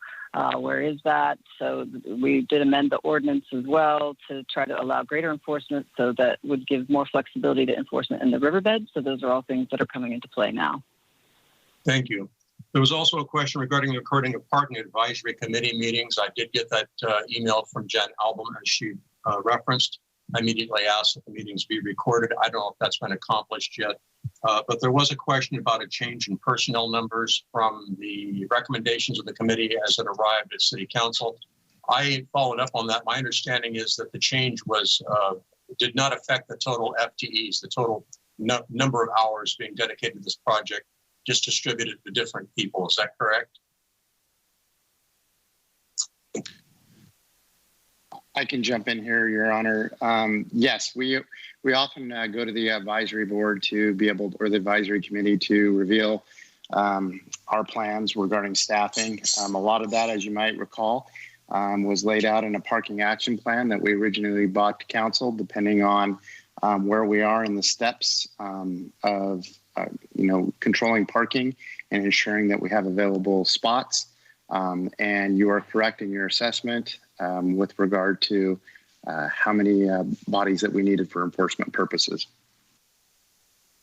Where is that? So we did amend the ordinance as well to try to allow greater enforcement, so that would give more flexibility to enforcement in the riverbed. So those are all things that are coming into play now. Thank you. There was also a question regarding the recording of parking advisory committee meetings. I did get that email from Jen Album, as she referenced. I immediately asked that the meetings be recorded. I don't know if that's been accomplished yet, but there was a question about a change in personnel numbers from the recommendations of the committee as it arrived at City Council. I followed up on that. My understanding is that the change was did not affect the total FTEs, the total number of hours being dedicated to this project, just distributed to different people. Is that correct? I can jump in here, Your Honor. Yes, we often go to the advisory board to be able, or the advisory committee, to reveal our plans regarding staffing. A lot of that, as you might recall, was laid out in a parking action plan that we originally brought to council, depending on where we are in the steps of controlling parking and ensuring that we have available spots. And you are correct in your assessment with regard to how many bodies that we needed for enforcement purposes.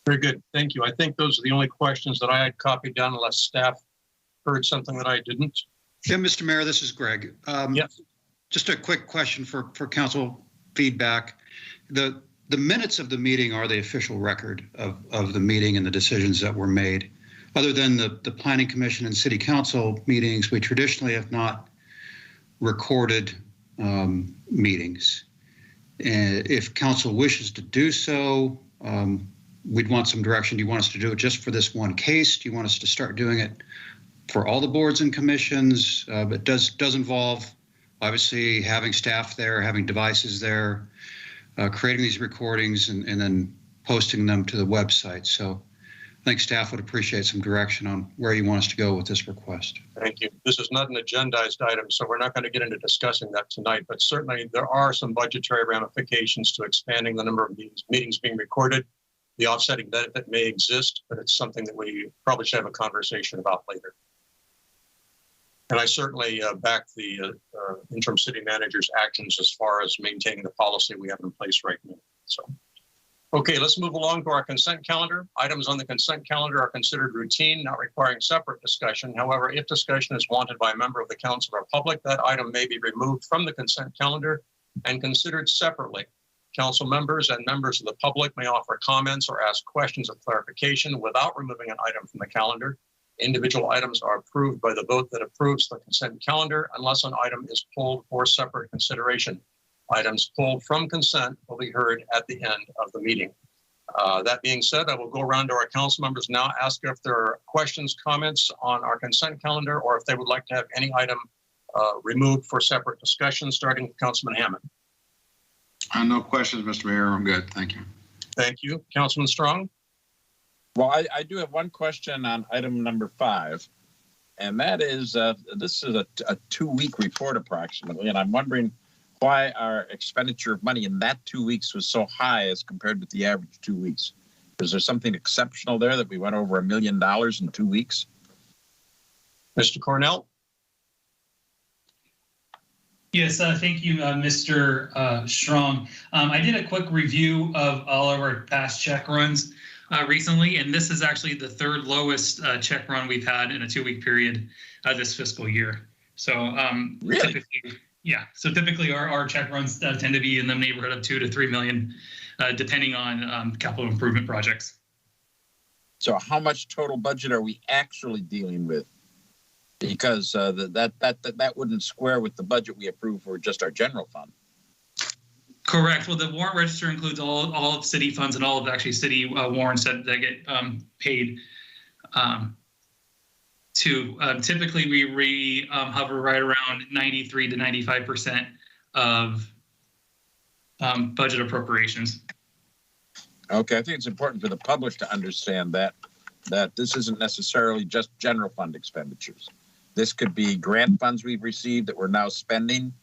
Very good. Thank you. I think those are the only questions that I had copied down, unless staff heard something that I didn't. Yeah, Mr. Mayor, this is Greg. Yes. Just a quick question for council feedback. The minutes of the meeting are the official record of the meeting and the decisions that were made. Other than the Planning Commission and City Council meetings, we traditionally have not recorded meetings. And if council wishes to do so, we'd want some direction. Do you want us to do it just for this one case? Do you want us to start doing it for all the boards and commissions? It does involve, obviously, having staff there, having devices there, creating these recordings and then posting them to the website. So I think staff would appreciate some direction on where you want us to go with this request. Thank you. This is not an agendized item, so we're not going to get into discussing that tonight, but certainly there are some budgetary ramifications to expanding the number of these meetings being recorded. The offsetting benefit may exist, but it's something that we probably should have a conversation about later. And I certainly back the interim city manager's actions as far as maintaining the policy we have in place right now. So, okay, let's move along to our consent calendar. Items on the consent calendar are considered routine, not requiring separate discussion. However, if discussion is wanted by a member of the council or public, that item may be removed from the consent calendar and considered separately. Council members and members of the public may offer comments or ask questions of clarification without removing an item from the calendar. Individual items are approved by the vote that approves the consent calendar unless an item is pulled for separate consideration. Items pulled from consent will be heard at the end of the meeting. That being said, I will go around to our council members now, ask if there are questions, comments on our consent calendar, or if they would like to have any item removed for separate discussion, starting with Councilman Hammond. No questions, Mr. Mayor. I'm good. Thank you. Thank you. Councilman Strong? Well, I do have one question on item number 5, and that is, this is a 2-week report approximately, and I'm wondering why our expenditure of money in that 2 weeks was so high as compared with the average 2 weeks. Is there something exceptional there that we went over $1 million in 2 weeks? Mr. Cornell? Yes, thank you, Mr. Strong. I did a quick review of all of our past check runs recently, and this is actually the 3rd lowest check run we've had in a 2-week period this fiscal year. So really? Typically our check runs tend to be in the neighborhood of $2 to $3 million, depending on capital improvement projects. So how much total budget are we actually dealing with? Because that wouldn't square with the budget we approved for just our general fund. Correct. Well, the warrant register includes all of city funds and all of actually city warrants that get paid to. Typically, we hover right around 93 to 95% of budget appropriations. Okay, I think it's important for the public to understand that this isn't necessarily just general fund expenditures. This could be grant funds we've received that we're now spending.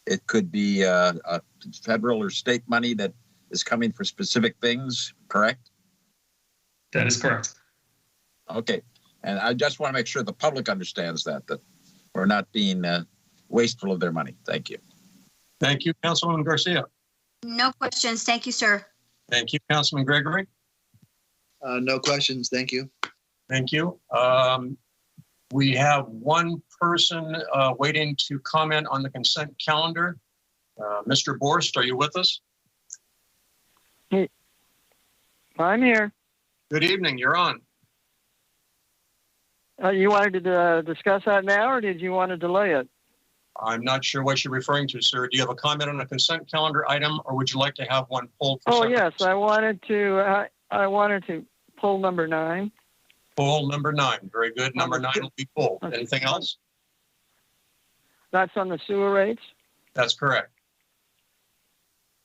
It could be federal or state money that is coming for specific things, correct? That is correct. Okay. And I just want to make sure the public understands that we're not being wasteful of their money. Thank you. Thank you, Councilwoman Garcia. No questions. Thank you, sir. Thank you, Councilman Gregory. No questions. Thank you. Thank you. We have one person waiting to comment on the consent calendar. Mr. Borst, are you with us? Hey, I'm here. Good evening. You're on. You wanted to discuss that now, or did you want to delay it? I'm not sure what you're referring to, sir. Do you have a comment on a consent calendar item, or would you like to have one pulled for separate? Yes, I wanted to pull number 9. Pull number 9. Very good. Number 9 will be pulled. Anything else? That's on the sewer rates? That's correct.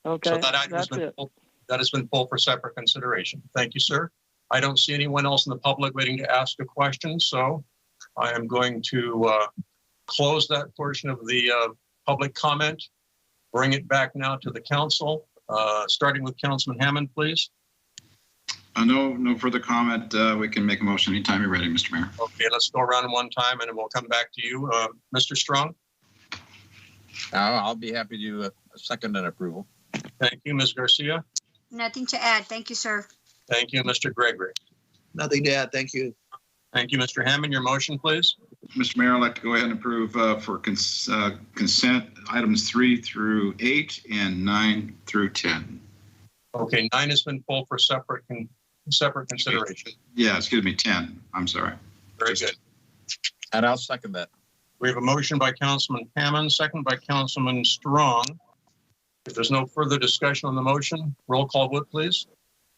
Okay, so that item has been pulled for separate consideration. Thank you, sir. I don't see anyone else in the public waiting to ask a question, so I am going to close that portion of the public comment, bring it back now to the council, starting with Councilman Hammond, please. No further comment. We can make a motion anytime you're ready, Mr. Mayor. Okay, let's go around one time and then we'll come back to you. Mr. Strong? I'll be happy to second an approval. Thank you, Ms. Garcia. Nothing to add. Thank you, sir. Thank you, Mr. Gregory. Nothing to add. Thank you. Thank you, Mr. Hammond. Your motion, please. Mr. Mayor, I'd like to go ahead and approve for consent items 3 through 8 and 9 through 10. Okay, 9 has been pulled for separate consideration. Yeah, excuse me, 10. I'm sorry. Very good. And I'll second that. We have a motion by Councilman Hammond, second by Councilman Strong. If there's no further discussion on the motion, roll call vote, please.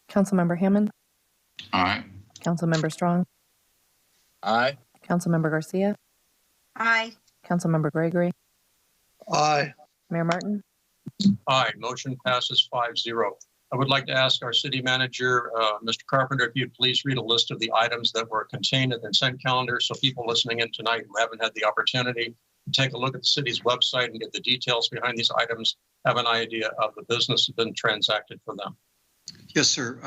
Councilmember Hammond. Aye. Councilmember Strong. Aye. Councilmember Garcia. Aye. Councilmember Gregory. Aye. Mayor Martin. Aye. Motion passes 5-0. I would like to ask our city manager, Mr. Carpenter, if you'd please read a list of the items that were contained in the consent calendar so people listening in tonight who haven't had the opportunity to take a look at the city's website and get the details behind these items have an idea of the business that's been transacted for them. Yes, sir.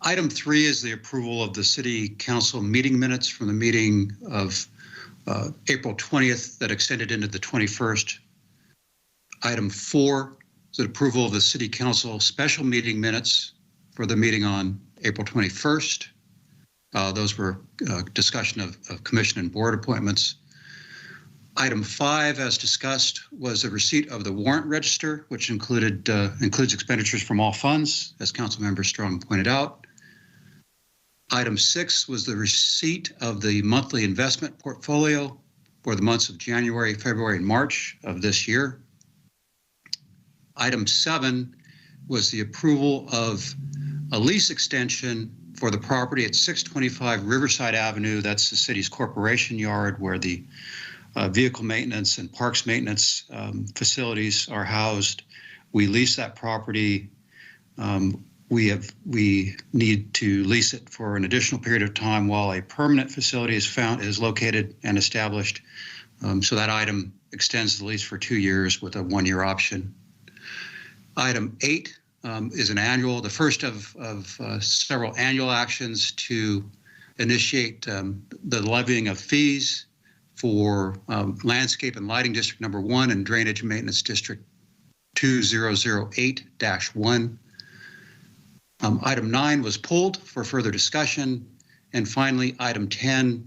Item 3 is the approval of the city council meeting minutes from the meeting of April 20th that extended into the 21st. Item 4 is the approval of the city council special meeting minutes for the meeting on April 21st. Those were discussion of commission and board appointments. Item 5, as discussed, was a receipt of the warrant register, which includes expenditures from all funds, as Councilmember Strong pointed out. Item 6 was the receipt of the monthly investment portfolio for the months of January, February, and March of this year. Item 7 was the approval of a lease extension for the property at 625 Riverside Avenue. That's the city's corporation yard where the vehicle maintenance and parks maintenance facilities are housed. We lease that property. We need to lease it for an additional period of time while a permanent facility is located and established. So that item extends the lease for 2 years with a 1-year option. Item 8 is the first of several annual actions to initiate the levying of fees for Landscape and Lighting District Number 1 and Drainage Maintenance District 2008-1. Item 9 was pulled for further discussion. And finally, item 10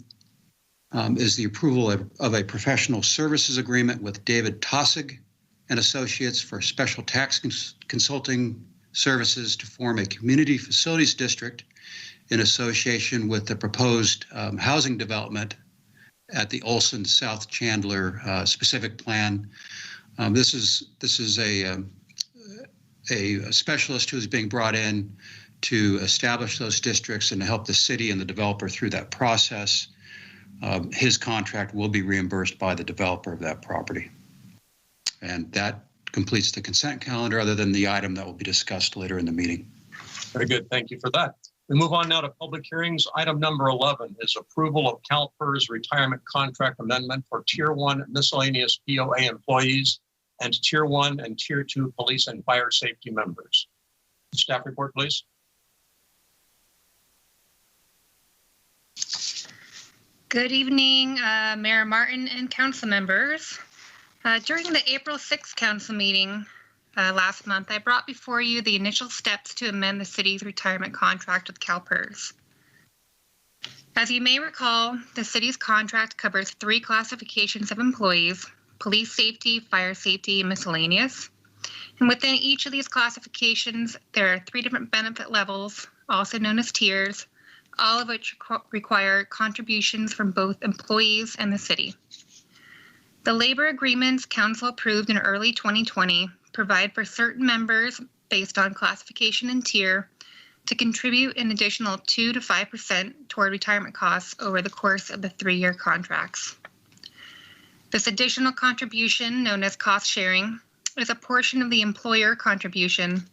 is the approval of a professional services agreement with David Tossig and Associates for special tax consulting services to form a community facilities district in association with the proposed housing development at the Olson South Chandler specific plan. This is a specialist who's being brought in to establish those districts and to help the city and the developer through that process. His contract will be reimbursed by the developer of that property. And that completes the consent calendar, other than the item that will be discussed later in the meeting. Very good. Thank you for that. We move on now to public hearings. Item number 11 is approval of Calpers retirement contract amendment for Tier 1 miscellaneous POA employees and Tier 1 and Tier 2 police and fire safety members. Staff report, please. Good evening, Mayor Martin and council members. During the April 6th council meeting last month, I brought before you the initial steps to amend the city's retirement contract with Calpers. As you may recall, the city's contract covers 3 classifications of employees: police safety, fire safety, and miscellaneous. And within each of these classifications, there are 3 different benefit levels, also known as tiers, all of which require contributions from both employees and the city. The labor agreements council approved in early 2020 provide for certain members, based on classification and tier, to contribute an additional 2 to 5% toward retirement costs over the course of the 3-year contracts. This additional contribution, known as cost sharing, is a portion of the employer contribution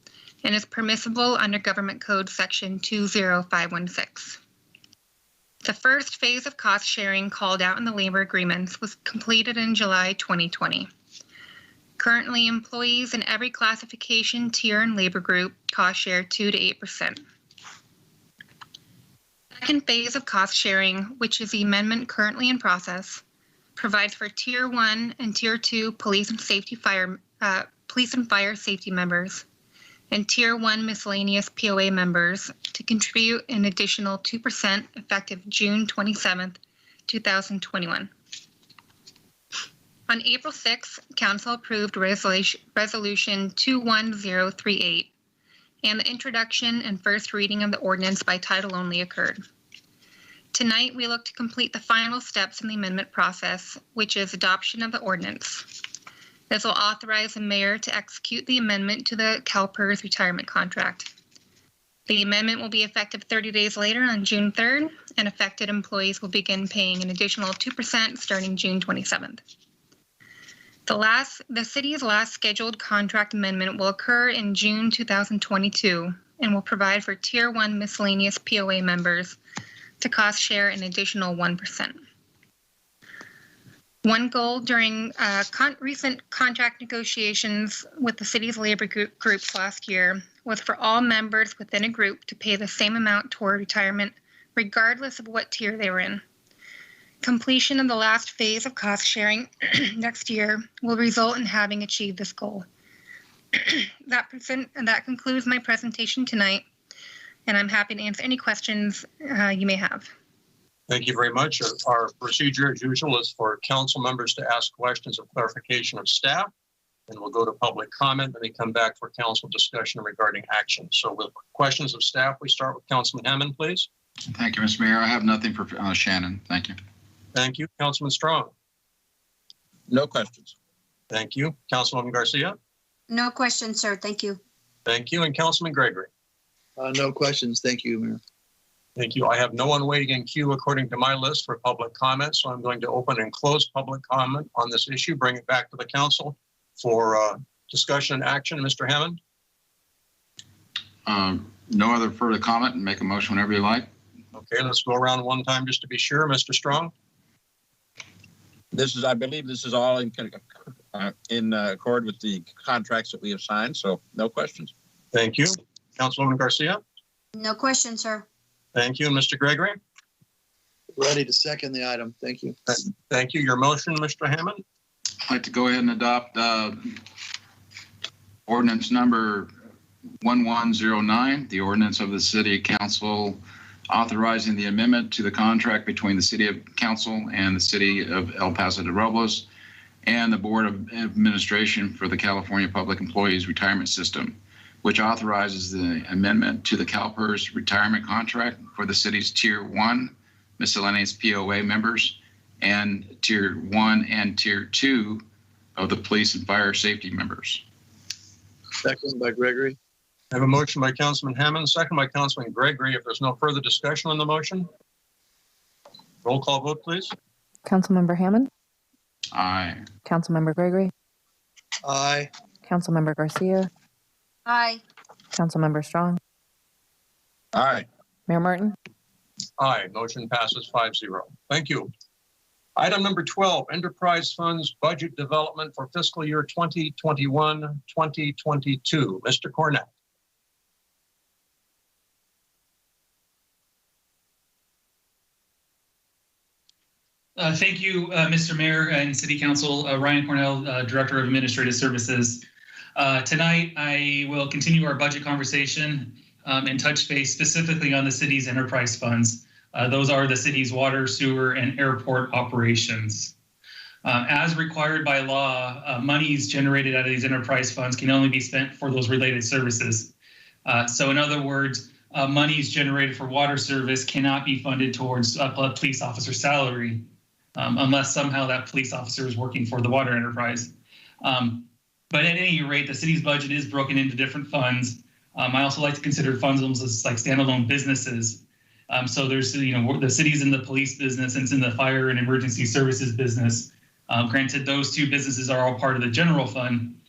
and is permissible under Government Code Section 20516. The first phase of cost sharing called out in the labor agreements was completed in July 2020. Currently, employees in every classification, tier, and labor group cost share 2 to 8%. The second phase of cost sharing, which is the amendment currently in process, provides for Tier 1 and Tier 2 police and fire safety members and Tier 1 miscellaneous POA members to contribute an additional 2% effective June 27th, 2021. On April 6th, Council approved Resolution 21038, and the introduction and first reading of the ordinance by title only occurred. Tonight, we look to complete the final steps in the amendment process, which is adoption of the ordinance. This will authorize the mayor to execute the amendment to the Calpers retirement contract. The amendment will be effective 30 days later on June 3rd, and affected employees will begin paying an additional 2% starting June 27th. The city's last scheduled contract amendment will occur in June 2022 and will provide for Tier 1 miscellaneous POA members to cost share an additional 1%. One goal during recent contract negotiations with the city's labor groups last year was for all members within a group to pay the same amount toward retirement, regardless of what tier they were in. Completion of the last phase of cost sharing next year will result in having achieved this goal. That concludes my presentation tonight, and I'm happy to answer any questions you may have. Thank you very much. Our procedure, as usual, is for council members to ask questions of clarification of staff, and we'll go to public comment, then we come back for council discussion regarding action. So with questions of staff, we start with Councilman Hammond, please. Thank you, Mr. Mayor. I have nothing for Shannon. Thank you. Thank you. Councilman Strong. No questions. Thank you. Councilwoman Garcia. No questions, sir. Thank you. Thank you. And Councilman Gregory. No questions. Thank you, Mayor. Thank you. I have no one waiting in queue according to my list for public comment, so I'm going to open and close public comment on this issue, bring it back to the council for discussion and action. Mr. Hammond? No other further comment, and make a motion whenever you like. Okay, let's go around one time just to be sure. Mr. Strong? I believe this is all in accord with the contracts that we have signed, so no questions. Thank you. Councilwoman Garcia? No questions, sir. Thank you. Mr. Gregory? Ready to second the item. Thank you. Thank you. Your motion, Mr. Hammond? I'd like to go ahead and adopt ordinance number 1109, the ordinance of the City Council authorizing the amendment to the contract between the City Council and the City of El Paso de Robles and the Board of Administration for the California Public Employees Retirement System, which authorizes the amendment to the Calpers retirement contract for the city's Tier 1 miscellaneous POA members and Tier 1 and Tier 2 of the police and fire safety members. Second by Gregory. I have a motion by Councilman Hammond, second by Councilman Gregory. If there's no further discussion on the motion, roll call vote, please. Councilmember Hammond, Aye. Councilmember Gregory, Aye. Councilmember Garcia, Aye. Councilmember Strong, Aye. Mayor Martin. Aye, motion passes 5-0. Thank you. Item number 12, Enterprise Funds Budget Development for Fiscal Year 2021-2022. Mr. Cornett. Thank you, Mr. Mayor and City Council. Ryan Cornell, Director of Administrative Services. Tonight, I will continue our budget conversation and touch base specifically on the city's enterprise funds. Those are the city's water, sewer, and airport operations. As required by law, monies generated out of these enterprise funds can only be spent for those related services. So in other words, monies generated for water service cannot be funded towards a police officer salary unless somehow that police officer is working for the water enterprise. But at any rate, the city's budget is broken into different funds. I also like to consider funds almost as like standalone businesses. So there's, the city's in the police business and it's in the fire and emergency services business. Granted, those two businesses are all part of the general fund.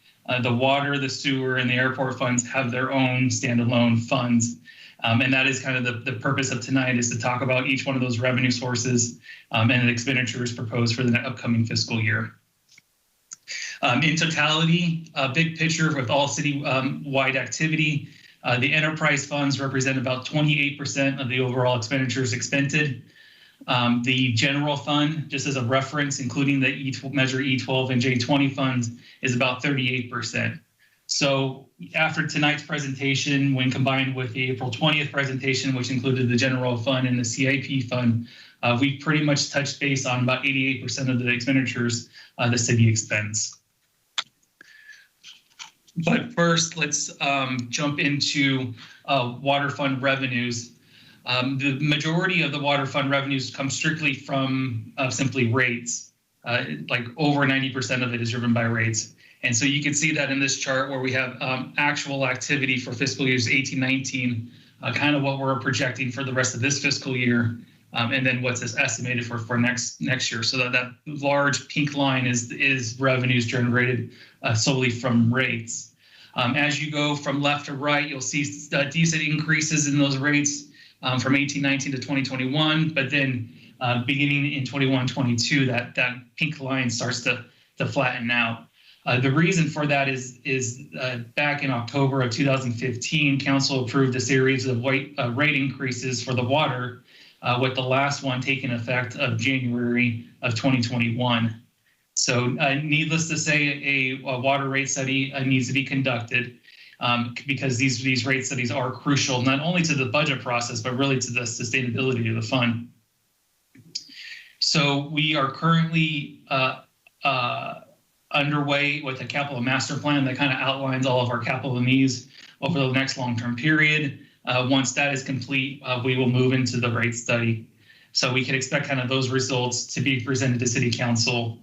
The water, the sewer, and the airport funds have their own standalone funds. And that is kind of the purpose of tonight, is to talk about each one of those revenue sources and the expenditures proposed for the upcoming fiscal year. In totality, a big picture with all city-wide activity, the enterprise funds represent about 28% of the overall expenditures expended. The general fund, just as a reference, including the Measure E12 and J20 funds, is about 38%. So after tonight's presentation, when combined with the April 20th presentation, which included the general fund and the CIP fund, we pretty much touched base on about 88% of the expenditures the city expends. But first, let's jump into water fund revenues. The majority of the water fund revenues come strictly from simply rates. Like over 90% of it is driven by rates. And so you can see that in this chart where we have actual activity for fiscal years 18-19, kind of what we're projecting for the rest of this fiscal year, and then what's estimated for next year. So that large pink line is revenues generated solely from rates. As you go from left to right, you'll see decent increases in those rates from 18-19 to 2021, but then beginning in 21-22, that pink line starts to flatten out. The reason for that is back in October of 2015, Council approved a series of rate increases for the water, with the last one taking effect of January of 2021. So needless to say, a water rate study needs to be conducted because these rate studies are crucial, not only to the budget process, but really to the sustainability of the fund. So we are currently underway with a capital master plan that kind of outlines all of our capital needs over the next long-term period. Once that is complete, we will move into the rate study. So we can expect kind of those results to be presented to City Council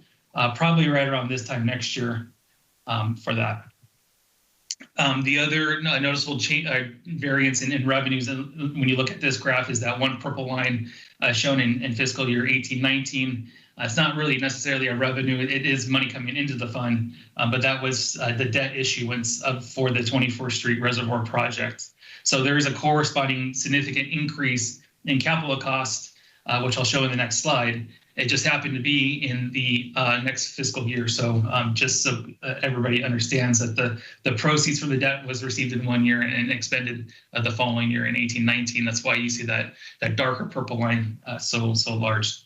probably right around this time next year for that. The other noticeable variance in revenues, when you look at this graph, is that one purple line shown in fiscal year 18-19. It's not really necessarily a revenue. It is money coming into the fund, but that was the debt issuance for the 24th Street Reservoir project. So there is a corresponding significant increase in capital cost, which I'll show in the next slide. It just happened to be in the next fiscal year. So just so everybody understands that the proceeds from the debt was received in one year and expended the following year in 18-19. That's why you see that darker purple line so large.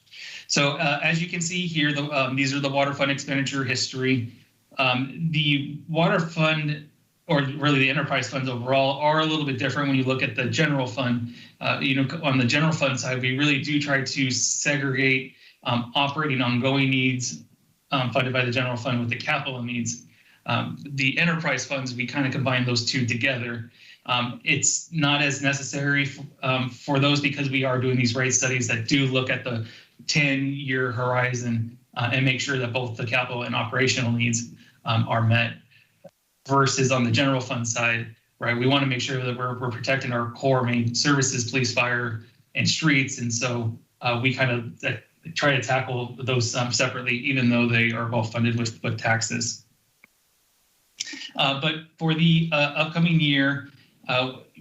So as you can see here, these are the water fund expenditure history. The water fund, or really the enterprise funds overall, are a little bit different when you look at the general fund. On the general fund side, we really do try to segregate operating ongoing needs funded by the general fund with the capital needs. The enterprise funds, we kind of combine those two together. It's not as necessary for those because we are doing these rate studies that do look at the 10-year horizon and make sure that both the capital and operational needs are met. Versus on the general fund side, right? We want to make sure that we're protecting our core main services, police, fire, and streets. And so we kind of try to tackle those separately, even though they are both funded with taxes. But for the upcoming year,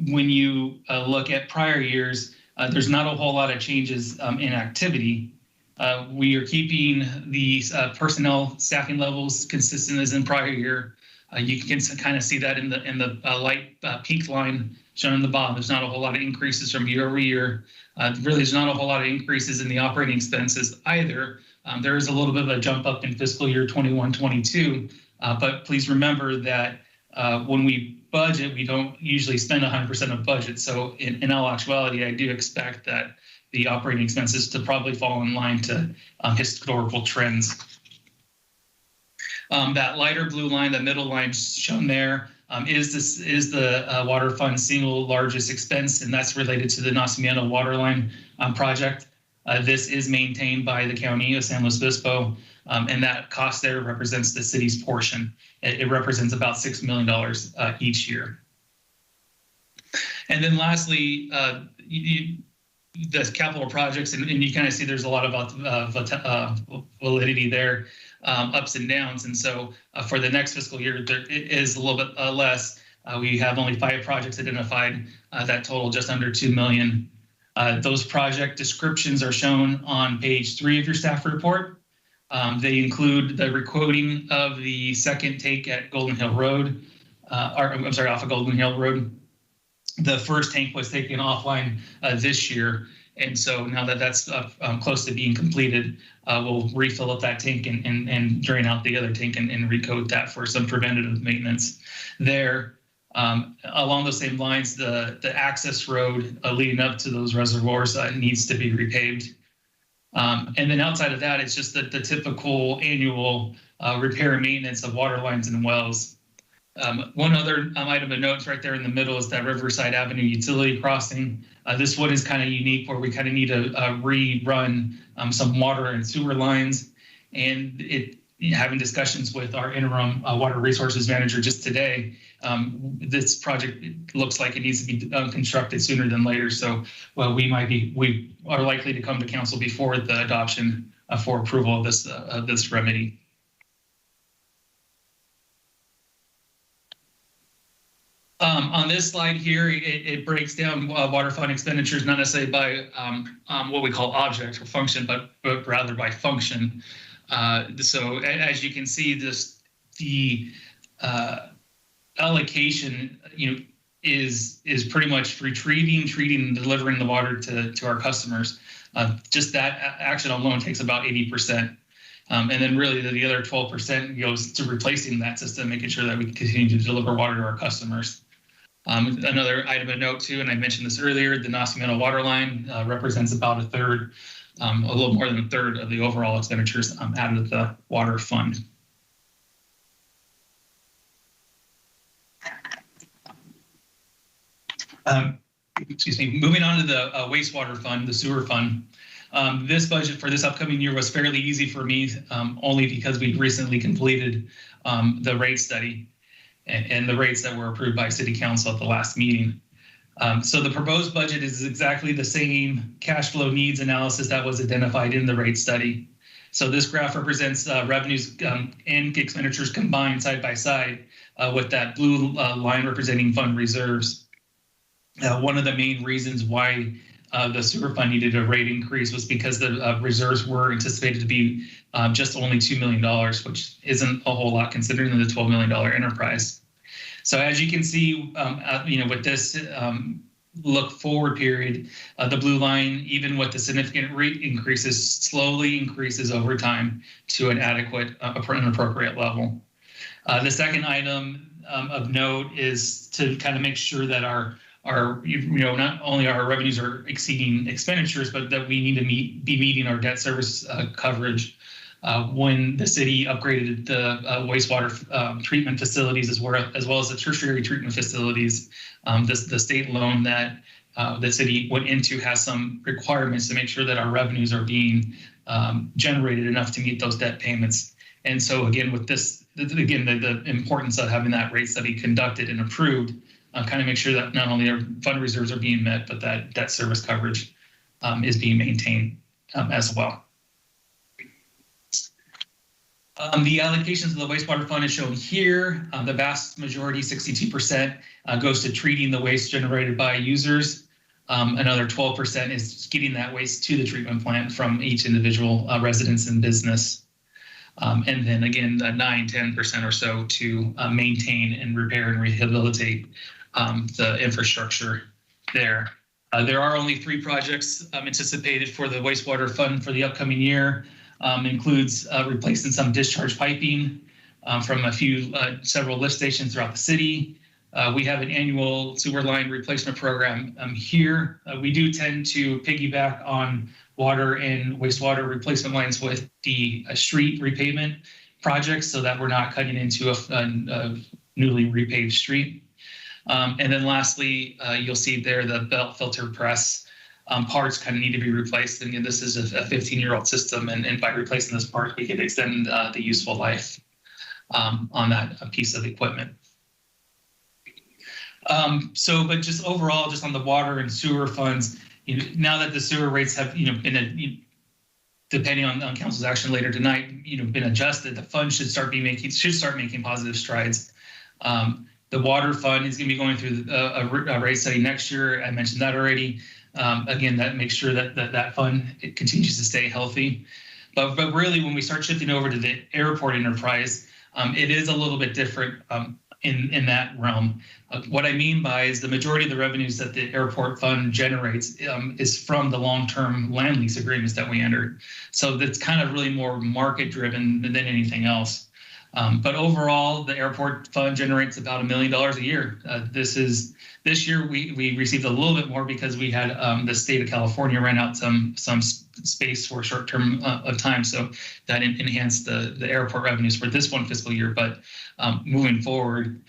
when you look at prior years, there's not a whole lot of changes in activity. We are keeping the personnel staffing levels consistent as in prior year. You can kind of see that in the light pink line shown in the bottom. There's not a whole lot of increases from year over year. Really, there's not a whole lot of increases in the operating expenses either. There is a little bit of a jump up in fiscal year 21-22, but please remember that when we budget, we don't usually spend 100% of budget. So in all actuality, I do expect that the operating expenses to probably fall in line to historical trends. That lighter blue line, the middle line shown there, is the water fund's single largest expense, and that's related to the Nacimiento water line project. This is maintained by the county of San Luis Obispo, and that cost there represents the city's portion. It represents about $6 million each year. And then lastly, the capital projects, and you kind of see there's a lot of validity there. Ups and downs, and so for the next fiscal year, there is a little bit less. We have only 5 projects identified that total just under $2 million. Those project descriptions are shown on page 3 of your staff report. They include the requoting of the second tank at Golden Hill Road, off of Golden Hill Road. The first tank was taken offline this year. And so now that that's close to being completed, we'll refill up that tank and drain out the other tank and recoat that for some preventative maintenance there. Along those same lines, the access road leading up to those reservoirs needs to be repaved. And then outside of that, it's just the typical annual repair and maintenance of water lines and wells. One other item of note right there in the middle is that Riverside Avenue utility crossing. This one is kind of unique where we kind of need to rerun some water and sewer lines. And having discussions with our interim water resources manager just today, this project looks like it needs to be constructed sooner than later. So we are likely to come to council before the adoption for approval of this remedy. On this slide here, it breaks down water fund expenditures, not necessarily by what we call object or function, but rather by function. So as you can see, the allocation, is pretty much retrieving, treating, and delivering the water to our customers. Just that action alone takes about 80%. And then really the other 12% goes to replacing that system, making sure that we continue to deliver water to our customers. Another item of note too, and I mentioned this earlier, the Nacimiento water line represents about a third, a little more than a third of the overall expenditures out of the water fund. Excuse me, moving on to the wastewater fund, the sewer fund. This budget for this upcoming year was fairly easy for me, only because we recently completed the rate study. and the rates that were approved by City Council at the last meeting. So the proposed budget is exactly the same cash flow needs analysis that was identified in the rate study. So this graph represents revenues and expenditures combined side by side with that blue line representing fund reserves. One of the main reasons why the sewer fund needed a rate increase was because the reserves were anticipated to be just only $2 million, which isn't a whole lot considering the $12 million enterprise. So as you can see, with this look forward period, the blue line, even with the significant rate increases, slowly increases over time to an adequate and appropriate level. The second item of note is to kind of make sure that our not only our revenues are exceeding expenditures, but that we need to be meeting our debt service coverage. When the city upgraded the wastewater treatment facilities as well as the tertiary treatment facilities, the state loan that the city went into has some requirements to make sure that our revenues are being generated enough to meet those debt payments. And so again, with this, again, the importance of having that rate study conducted and approved, kind of make sure that not only our fund reserves are being met, but that debt service coverage is being maintained as well. The allocations of the wastewater fund is shown here. The vast majority, 62%, goes to treating the waste generated by users. Another 12% is getting that waste to the treatment plant from each individual residence and business. And then again, 9-10% or so to maintain and repair and rehabilitate the infrastructure there. There are only 3 projects anticipated for the wastewater fund for the upcoming year. Includes replacing some discharge piping from several lift stations throughout the city. We have an annual sewer line replacement program here. We do tend to piggyback on water and wastewater replacement lines with the street repavement projects so that we're not cutting into a newly repaved street. And then lastly, you'll see there the belt filter press parts kind of need to be replaced. And this is a 15-year-old system. And by replacing this part, we can extend the useful life on that piece of equipment. But just overall, just on the water and sewer funds, now that the sewer rates have, been, depending on council's action later tonight, been adjusted, the fund should start making positive strides. The water fund is going to be going through a rate study next year. I mentioned that already. Again, that makes sure that fund continues to stay healthy. But really, when we start shifting over to the airport enterprise, it is a little bit different in that realm. What I mean by is the majority of the revenues that the airport fund generates is from the long-term land lease agreements that we entered. So that's kind of really more market-driven than anything else. But overall, the airport fund generates about $1 million a year. This year we received a little bit more because we had the state of California rent out some space for a short term of time, so that enhanced the airport revenues for this one fiscal year. But moving forward,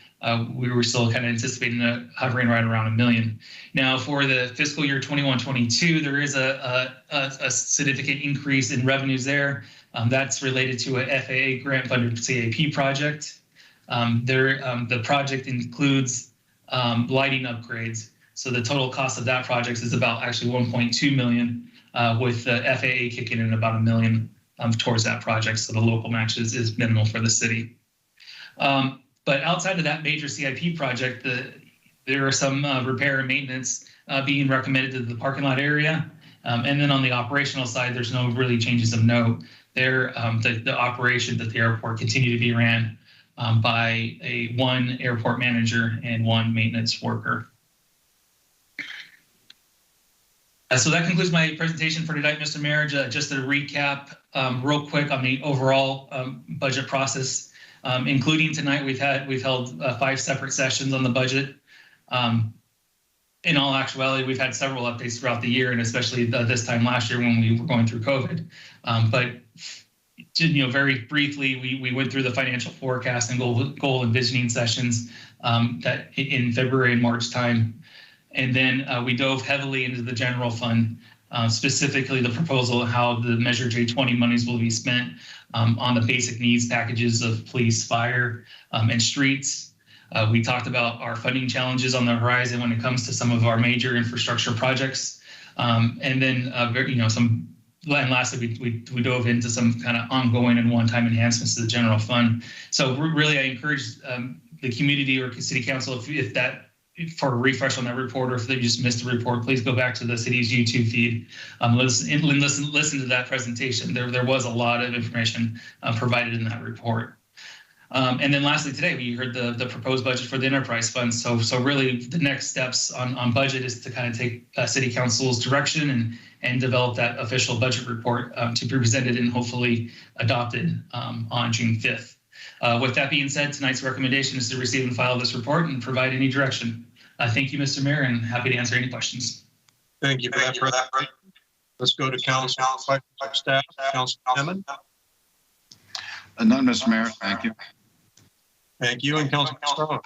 we were still kind of anticipating hovering right around $1 million. Now for the fiscal year 21-22, there is a significant increase in revenues there. That's related to a FAA grant-funded CAP project. The project includes lighting upgrades. So the total cost of that project is about actually $1.2 million, with the FAA kicking in about $1 million towards that project. So the local match is minimal for the city. But outside of that major CIP project, there are some repair and maintenance being recommended to the parking lot area. And then on the operational side, there's no really changes of note. The operations at the airport continue to be ran by one airport manager and one maintenance worker. So that concludes my presentation for tonight, Mr. Mayor. Just to recap real quick on the overall budget process, including tonight, we've held 5 separate sessions on the budget. In all actuality, we've had several updates throughout the year, and especially this time last year when we were going through COVID. But very briefly, we went through the financial forecast and goal envisioning sessions that in February and March time, and then we dove heavily into the general fund, specifically the proposal of how the Measure J20 monies will be spent on the basic needs packages of police, fire, and streets. We talked about our funding challenges on the horizon when it comes to some of our major infrastructure projects. And then, and lastly, we dove into some kind of ongoing and one-time enhancements to the general fund. So really, I encourage the community or city council, if that, for a refresh on that report, or if they just missed the report, please go back to the city's YouTube feed, listen to that presentation. There was a lot of information provided in that report. And then lastly, today we heard the proposed budget for the enterprise fund. So really the next steps on budget is to kind of take city council's direction and develop that official budget report to be presented and hopefully adopted on June 5th. With that being said, tonight's recommendation is to receive and file this report and provide any direction. Thank you, Mr. Mayor, and happy to answer any questions. Thank you for that. Let's go to council staff. Councilman Hammond. None, Mr. Mayor. Thank you. Thank you, and Councilman Strong.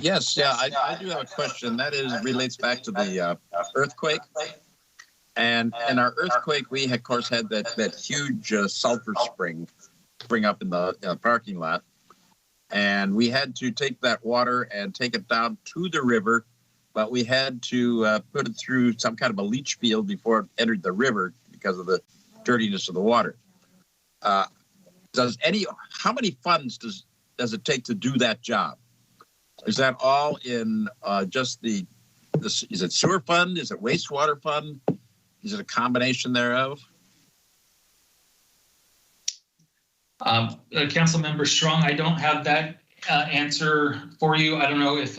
Yes, yeah, I do have a question. That relates back to the earthquake. And in our earthquake, we, of course, had that huge sulfur spring up in the parking lot. And we had to take that water and take it down to the river, but we had to put it through some kind of a leach field before it entered the river because of the dirtiness of the water. How many funds does it take to do that job? Is that all in just is it sewer fund? Is it wastewater fund? Is it a combination thereof? Councilmember Strong, I don't have that answer for you. I don't know if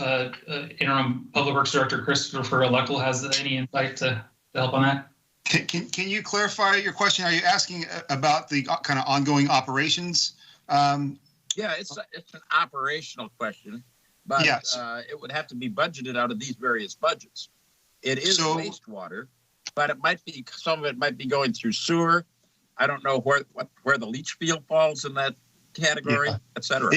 Interim Public Works Director Christopher Leckel has any insight to help on that. Can you clarify your question? Are you asking about the kind of ongoing operations? Yeah, it's an operational question, but yes. It would have to be budgeted out of these various budgets. It is wastewater, but it might be, some of it might be going through sewer. I don't know where the leach field falls in that category, et cetera.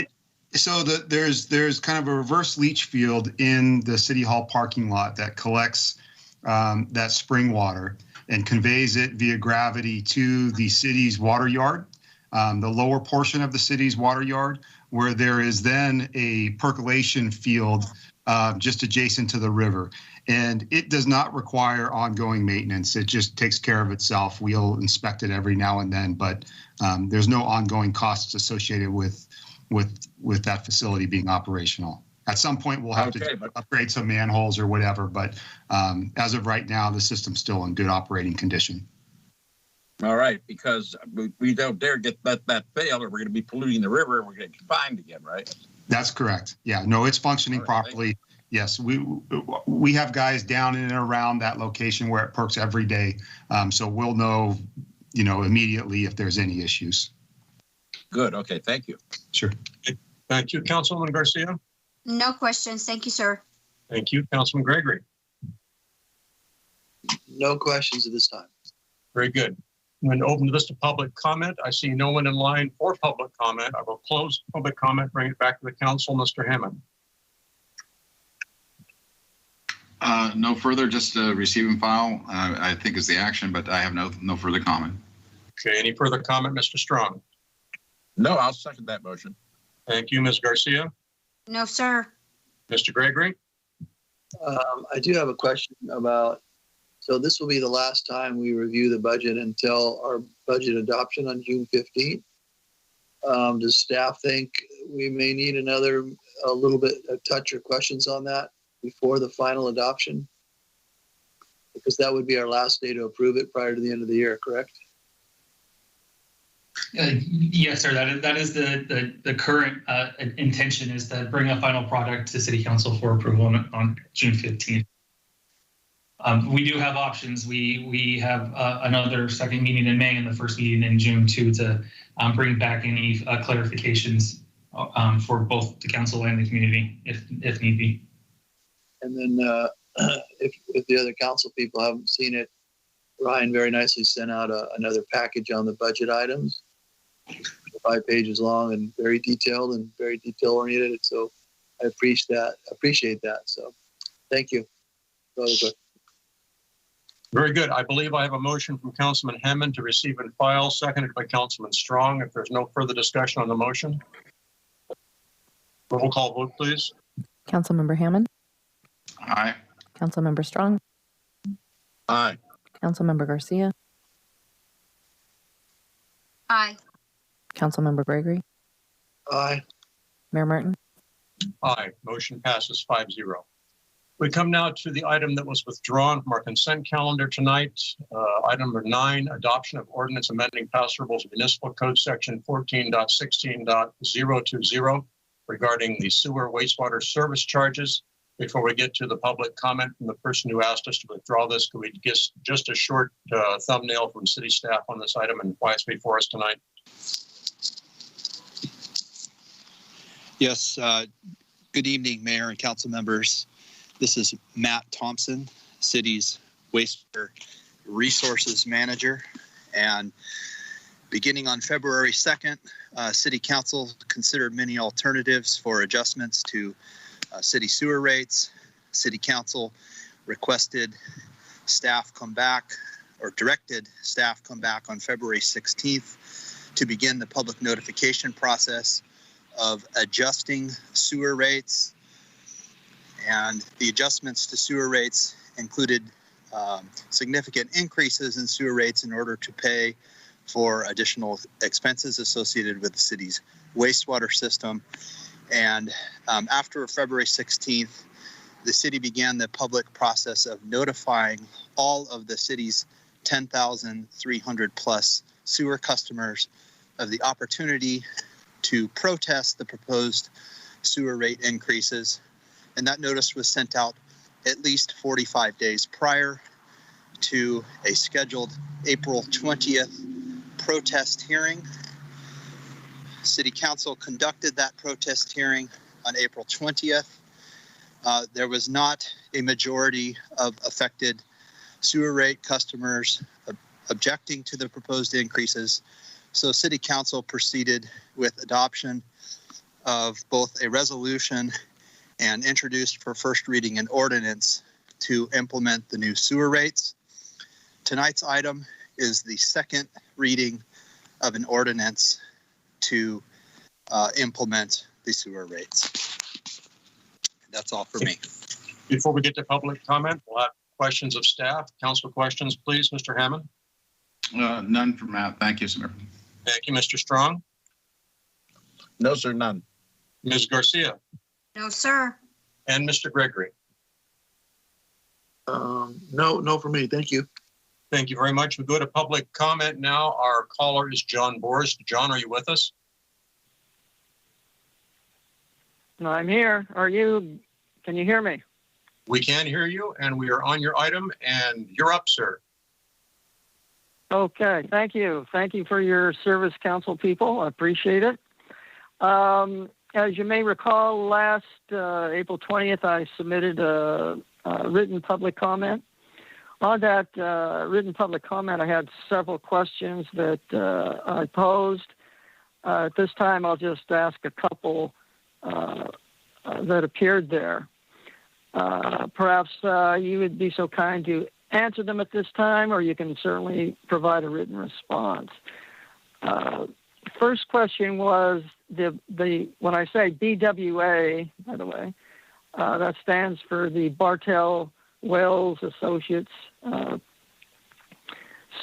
So there's kind of a reverse leach field in the City Hall parking lot that collects that spring water and conveys it via gravity to the city's water yard, the lower portion of the city's water yard, where there is then a percolation field just adjacent to the river. And it does not require ongoing maintenance. It just takes care of itself. We'll inspect it every now and then, but there's no ongoing costs associated with that facility being operational. At some point, we'll have to upgrade some manholes or whatever, but as of right now, the system's still in good operating condition. All right, because we don't dare let that fail, or we're going to be polluting the river, and we're going to get fined again, right? That's correct. Yeah, no, it's functioning properly. Yes, we have guys down in and around that location where it perks every day, so we'll know, immediately if there's any issues. Good. Okay. Thank you. Sure. Thank you, Councilwoman Garcia. No questions. Thank you, sir. Thank you, Councilman Gregory. No questions at this time. Very good. I'm going to open this to public comment. I see no one in line for public comment. I will close public comment, bring it back to the council. Mr. Hammond. No further, just receive and file, I think is the action, but I have no further comment. Okay, any further comment, Mr. Strong? No, I'll second that motion. Thank you, Ms. Garcia. No, sir. Mr. Gregory? I do have a question about, so this will be the last time we review the budget until our budget adoption on June 15th. Does staff think we may need a little bit of touch or questions on that before the final adoption? Because that would be our last day to approve it prior to the end of the year, correct? Yes, sir. That is the current intention, is to bring a final product to City Council for approval on June 15th. We do have options. We have another second meeting in May and the first meeting in June too, to bring back any clarifications for both the council and the community if need be. And then if the other council people haven't seen it, Ryan very nicely sent out another package on the budget items, 5 pages long and very detailed and very detail oriented. So I appreciate that. So thank you. Very good. I believe I have a motion from Councilman Hammond to receive and file, seconded by Councilman Strong. If there's no further discussion on the motion. Roll call vote, please. Councilmember Hammond, Aye. Councilmember Strong, Aye. Councilmember Garcia, Aye. Councilmember Gregory, Aye. Mayor Martin. Aye. Motion passes 5-0. We come now to the item that was withdrawn from our consent calendar tonight. Item number 9, adoption of ordinance amending Paso Robles Municipal Code Section 14.16.020 regarding the sewer wastewater service charges. Before we get to the public comment from the person who asked us to withdraw this, could we get just a short thumbnail from city staff on this item and why it's before us tonight? Yes. Good evening, Mayor and council members. This is Matt Thompson, city's wastewater resources manager. And beginning on February 2nd, City Council considered many alternatives for adjustments to city sewer rates. City Council requested staff come back, or directed staff come back on February 16th to begin the public notification process of adjusting sewer rates. And the adjustments to sewer rates included significant increases in sewer rates in order to pay for additional expenses associated with the city's wastewater system. And after February 16th, the city began the public process of notifying all of the city's 10,300 plus sewer customers of the opportunity to protest the proposed sewer rate increases. And that notice was sent out at least 45 days prior to a scheduled April 20th protest hearing. City Council conducted that protest hearing on April 20th. There was not a majority of affected sewer rate customers objecting to the proposed increases. So City Council proceeded with adoption of both a resolution and introduced for first reading an ordinance to implement the new sewer rates. Tonight's item is the second reading of an ordinance to implement the sewer rates. That's all for me. Before we get to public comment, we'll have questions of staff. Council questions, please, Mr. Hammond. None for Matt. Thank you, sir. Thank you, Mr. Strong. No, sir, none. Ms. Garcia. No, sir. And Mr. Gregory. No for me. Thank you. Thank you very much. We go to public comment now. Our caller is John Boris. John, are you with us? I'm here. Are you? Can you hear me? We can hear you, and we are on your item, and you're up, sir. Okay. Thank you. Thank you for your service, council people. I appreciate it. As you may recall, last April 20th, I submitted a written public comment. On that written public comment, I had several questions that I posed. At this time, I'll just ask a couple that appeared there. Perhaps you would be so kind to answer them at this time, or you can certainly provide a written response. First question was the when I say BWA, by the way, that stands for the Bartell Wells Associates.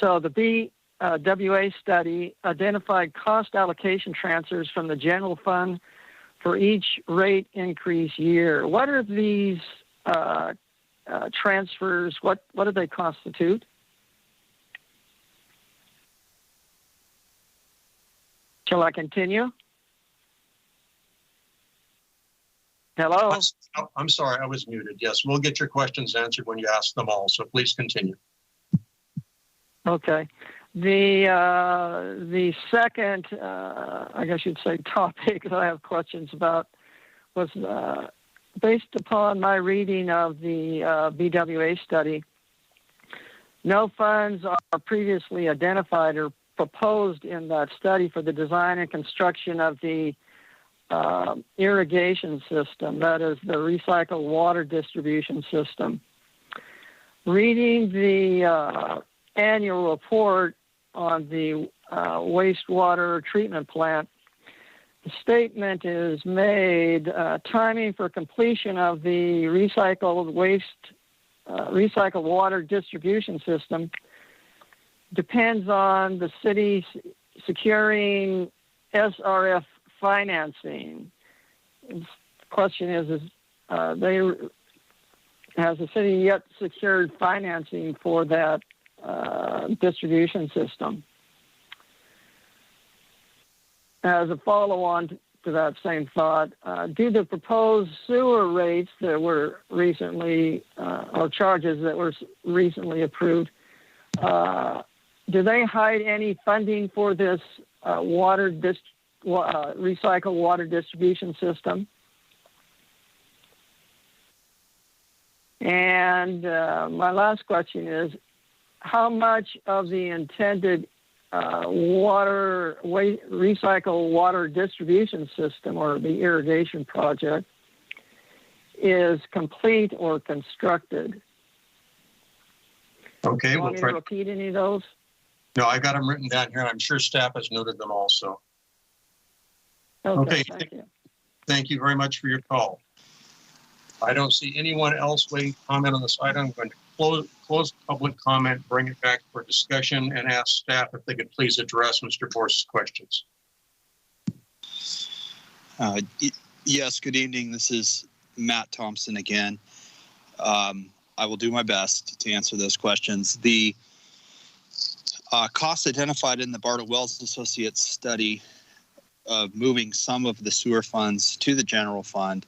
So the BWA study identified cost allocation transfers from the general fund for each rate increase year. What are these transfers? What do they constitute? Shall I continue? Hello? I'm sorry, I was muted. Yes, we'll get your questions answered when you ask them all, so please continue. Okay. The second, I guess you'd say, topic that I have questions about was based upon my reading of the BWA study. No funds are previously identified or proposed in that study for the design and construction of the irrigation system, that is the recycled water distribution system. Reading the annual report on the wastewater treatment plant, statement is made, timing for completion of the recycled water distribution system depends on the city securing SRF financing. The question is has the city yet secured financing for that distribution system? As a follow-on to that same thought, do the proposed sewer rates that were recently, or charges that were recently approved, do they hide any funding for this recycled water distribution system? And my last question is, how much of the intended recycled water distribution system, or the irrigation project, is complete or constructed? Okay, Want me to repeat any of those? No, I got them written down here, and I'm sure staff has noted them also. Okay, thank you. Thank you very much for your call. I don't see anyone else waiting to comment on this item. I'm going to close public comment, bring it back for discussion, and ask staff if they could please address Mr. Borse's questions. Yes, good evening. This is Matt Thompson again. I will do my best to answer those questions. The costs identified in the Bartle Wells Associates study of moving some of the sewer funds to the general fund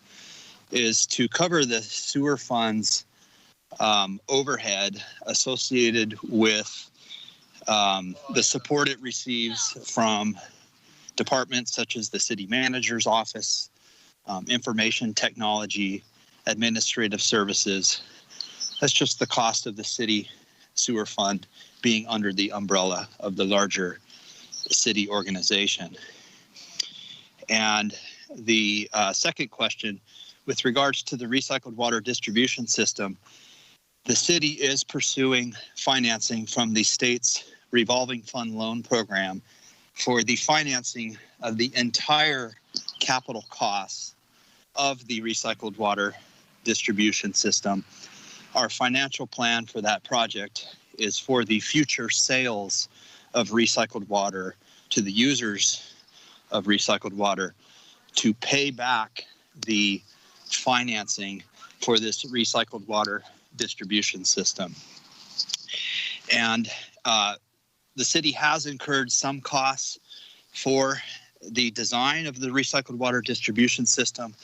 is to cover the sewer funds overhead associated with the support it receives from departments such as the city manager's office, information technology, administrative services. That's just the cost of the city sewer fund being under the umbrella of the larger city organization. And the second question, with regards to the recycled water distribution system, the city is pursuing financing from the state's revolving fund loan program for the financing of the entire capital costs of the recycled water distribution system. Our financial plan for that project is for the future sales of recycled water to the users of recycled water to pay back the financing for this recycled water distribution system. And the city has incurred some costs for the design of the recycled water distribution system.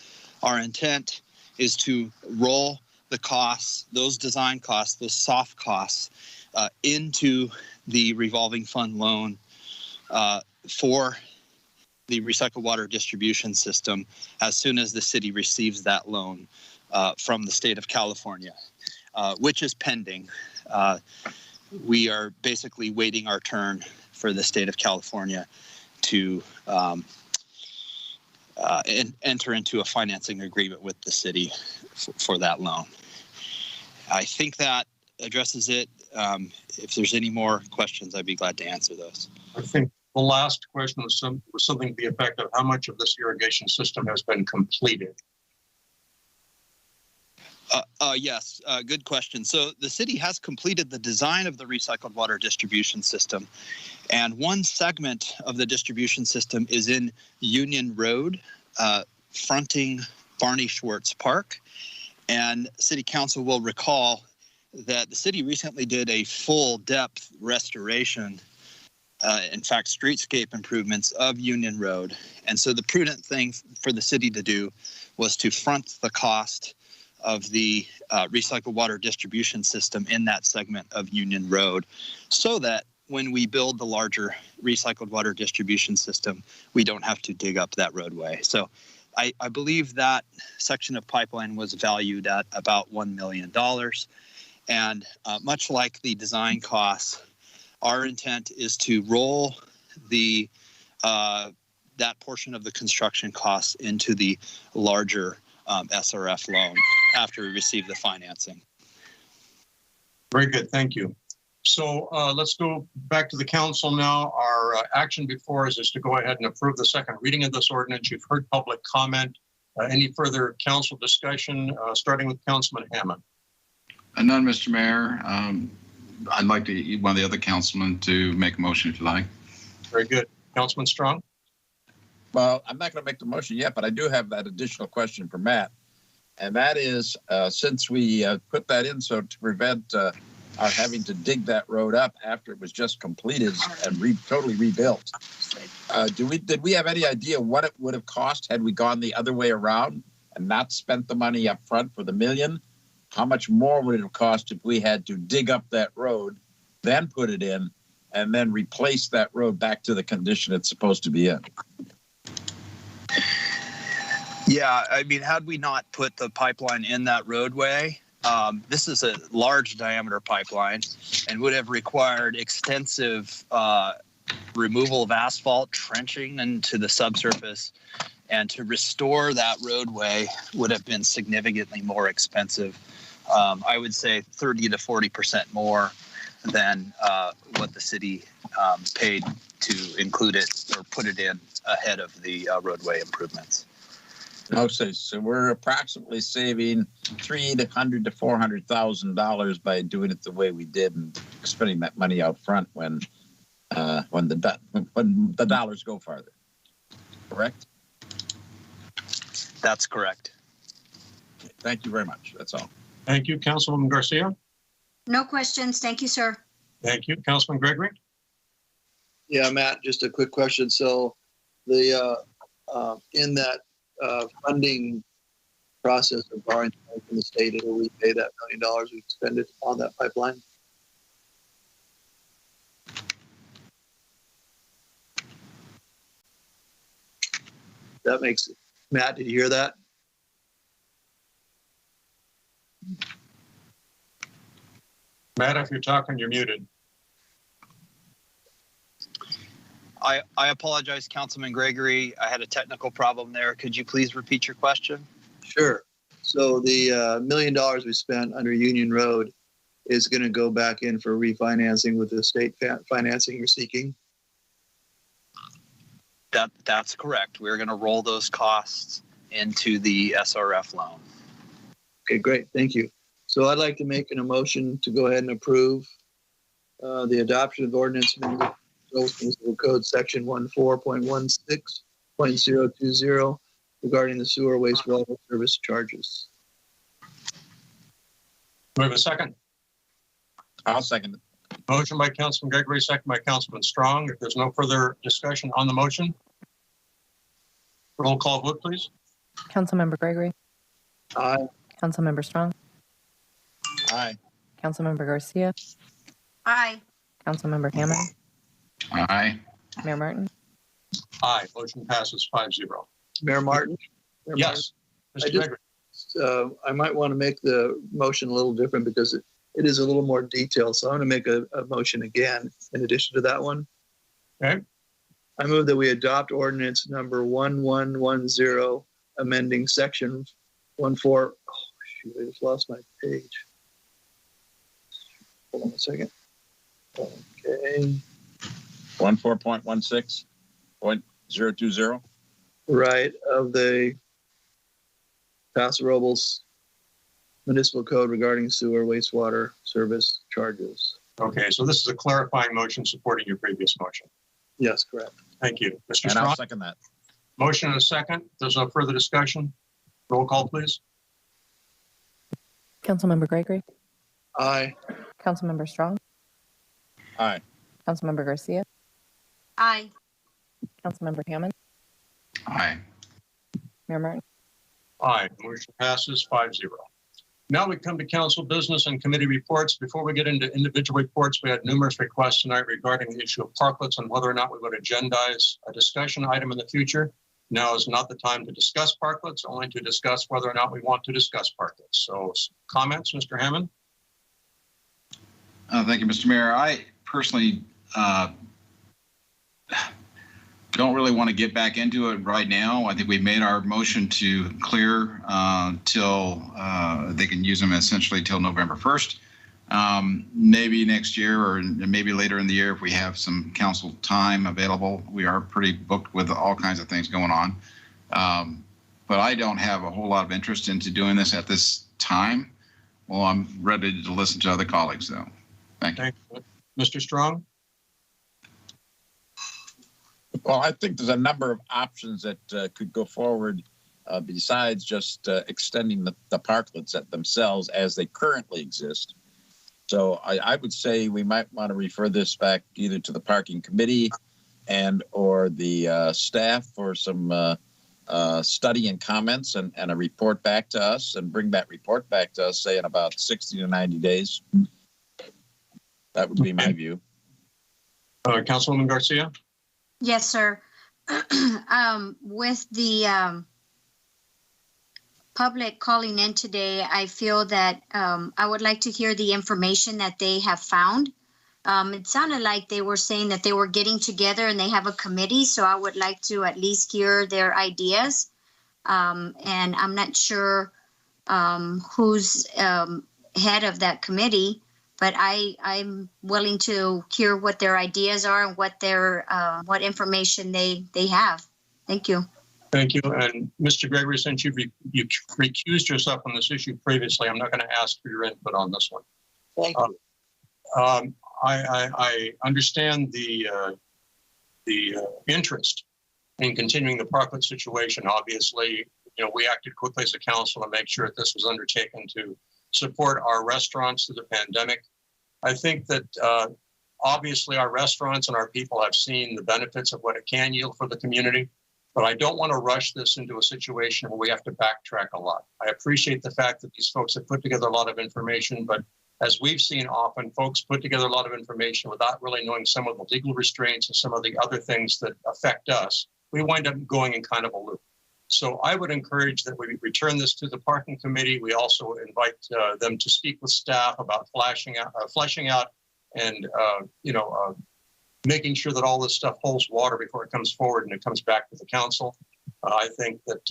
Our intent is to roll the costs, those design costs, those soft costs, into the revolving fund loan for the recycled water distribution system as soon as the city receives that loan from the state of California, which is pending. We are basically waiting our turn for the state of California to enter into a financing agreement with the city for that loan. I think that addresses it. If there's any more questions, I'd be glad to answer those. I think the last question was something to the effect of how much of this irrigation system has been completed. Yes, good question. So the city has completed the design of the recycled water distribution system, and one segment of the distribution system is in Union Road, fronting Barney Schwartz Park. And City Council will recall that the city recently did a full depth restoration, in fact, streetscape improvements of Union Road. And so the prudent thing for the city to do was to front the cost of the recycled water distribution system in that segment of Union Road, so that when we build the larger recycled water distribution system, we don't have to dig up that roadway. So I believe that section of pipeline was valued at about $1 million. And much like the design costs, our intent is to roll the that portion of the construction costs into the larger SRF loan after we receive the financing. Very good, thank you. So let's go back to the council now. Our action before us is to go ahead and approve the second reading of this ordinance. You've heard public comment. Any further council discussion, starting with Councilman Hammond? None, Mr. Mayor. I'd like one of the other councilmen to make a motion if you like. Very good. Councilman Strong? Well, I'm not going to make the motion yet, but I do have that additional question for Matt. And that is, since we put that in so to prevent our having to dig that road up after it was just completed and totally rebuilt, did we have any idea what it would have cost had we gone the other way around and not spent the money up front for the $1 million? How much more would it have cost if we had to dig up that road, then put it in, and then replace that road back to the condition it's supposed to be in? Yeah, I mean, had we not put the pipeline in that roadway, this is a large diameter pipeline and would have required extensive removal of asphalt, trenching into the subsurface, and to restore that roadway would have been significantly more expensive. I would say 30 to 40% more than what the city paid to include it or put it in ahead of the roadway improvements. Okay, so we're approximately saving $300,000 to $400,000 by doing it the way we did and spending that money out front when the dollars go farther. Correct? That's correct. Okay, thank you very much. That's all. Thank you, Councilwoman Garcia. No questions. Thank you, sir. Thank you, Councilman Gregory. Yeah, Matt, just a quick question. So the in that funding process of borrowing from the state, it'll repay that $1 million we expended on that pipeline? That makes it. Matt, did you hear that? Matt, if you're talking, you're muted. I apologize, Councilman Gregory. I had a technical problem there. Could you please repeat your question? Sure. So the $1 million we spent under Union Road is going to go back in for refinancing with the state financing you're seeking? That's correct. We're going to roll those costs into the SRF loan. Okay, great. Thank you. So I'd like to make an motion to go ahead and approve the adoption of ordinance Municipal Code Section 14.16.020 regarding the sewer wastewater service charges. Do we have a second? I'll second it. Motion by Councilman Gregory, second by Councilman Strong. If there's no further discussion on the motion, roll call vote, please. Councilmember Gregory. Aye. Councilmember Strong. Aye. Councilmember Garcia. Aye. Councilmember Hammond. Aye. Mayor Martin. Aye. Motion passes 5-0. Mayor Martin? Yes. Mr. Gregory. I might want to make the motion a little different because it is a little more detailed. So I'm going to make a motion again in addition to that one. Okay. I move that we adopt ordinance number 1110, amending section 14. Oh, shoot, I just lost my page. Hold on a second. Okay. 14.16.020. Right, of the Paso Robles Municipal Code regarding sewer wastewater service charges. Okay, so this is a clarifying motion supporting your previous motion. Yes, correct. Thank you. Mr. And Strong? I'll second that. Motion and a second. There's no further discussion. Roll call, please. Councilmember Gregory. Aye. Councilmember Strong. Aye. Councilmember Garcia. Aye. Councilmember Hammond. Aye. Mayor Martin. Aye. Motion passes 5-0. Now we come to council business and committee reports. Before we get into individual reports, we had numerous requests tonight regarding the issue of parklets and whether or not we would agendize a discussion item in the future. Now is not the time to discuss parklets, only to discuss whether or not we want to discuss parklets. So comments, Mr. Hammond? Thank you, Mr. Mayor. I personally don't really want to get back into it right now. I think we've made our motion to clear till they can use them essentially till November 1st. Maybe next year or maybe later in the year if we have some council time available. We are pretty booked with all kinds of things going on. But I don't have a whole lot of interest into doing this at this time. Well, I'm ready to listen to other colleagues, though. Thank you. Thank you. Mr. Strong? Well, I think there's a number of options that could go forward besides just extending the parklets themselves as they currently exist. So I would say we might want to refer this back either to the parking committee and or the staff for some study and comments and a report back to us, and bring that report back to us, say in about 60 to 90 days. That would be my view. Councilwoman Garcia? Yes, sir. With the public calling in today, I feel that I would like to hear the information that they have found. It sounded like they were saying that they were getting together and they have a committee, so I would like to at least hear their ideas. And I'm not sure who's head of that committee, but I'm willing to hear what their ideas are and what their what information they have. Thank you. Thank you. And Mr. Gregory, since you recused yourself on this issue previously, I'm not going to ask for your input on this one. Thank you. I understand the interest in continuing the parklet situation. Obviously, we acted quickly as a council to make sure that this was undertaken to support our restaurants through the pandemic. I think that obviously our restaurants and our people have seen the benefits of what it can yield for the community, but I don't want to rush this into a situation where we have to backtrack a lot. I appreciate the fact that these folks have put together a lot of information, but as we've seen often, folks put together a lot of information without really knowing some of the legal restraints and some of the other things that affect us. We wind up going in kind of a loop. So I would encourage that we return this to the parking committee. We also invite them to speak with staff about fleshing out and making sure that all this stuff holds water before it comes forward and it comes back to the council. I think that,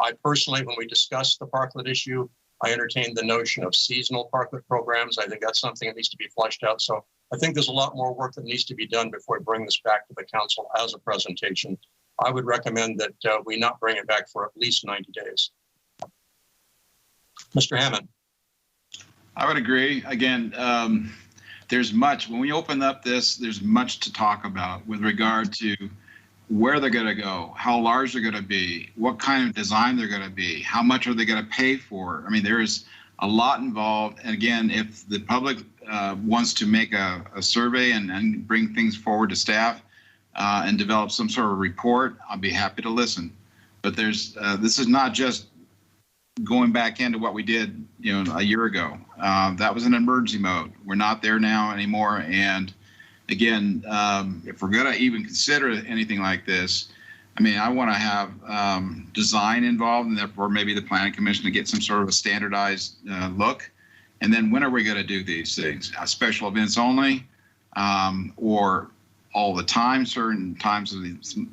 I personally, when we discussed the parklet issue, I entertained the notion of seasonal parklet programs. I think that's something that needs to be fleshed out. So I think there's a lot more work that needs to be done before we bring this back to the council as a presentation. I would recommend that we not bring it back for at least 90 days. Mr. Hammond. I would agree. Again, there's much, when we open up this, there's much to talk about with regard to where they're going to go, how large they're going to be, what kind of design they're going to be, how much are they going to pay for. I mean, there is a lot involved. And again, if the public wants to make a survey and bring things forward to staff and develop some sort of report, I'll be happy to listen. But there's this is not just going back into what we did, a year ago. That was an emergency mode. We're not there now anymore. And again, if we're going to even consider anything like this, I mean, I want to have design involved, and therefore maybe the planning commission to get some sort of a standardized look. And then when are we going to do these things? Special events only, or all the time, certain times of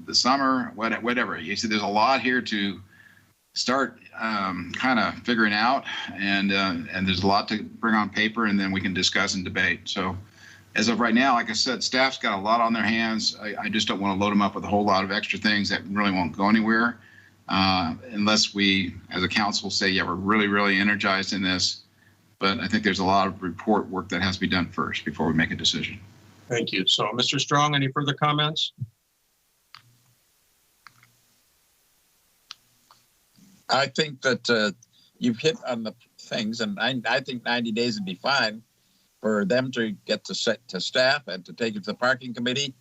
the summer, whatever. You see, there's a lot here to start kind of figuring out, and there's a lot to bring on paper, and then we can discuss and debate. So as of right now, like I said, staff's got a lot on their hands. I just don't want to load them up with a whole lot of extra things that really won't go anywhere unless we, as a council, say, yeah, we're really, really energized in this. But I think there's a lot of report work that has to be done first before we make a decision. Thank you. So, Mr. Strong, any further comments? I think that you've hit on the things, and I think 90 days would be fine for them to get to staff and to take it to the parking committee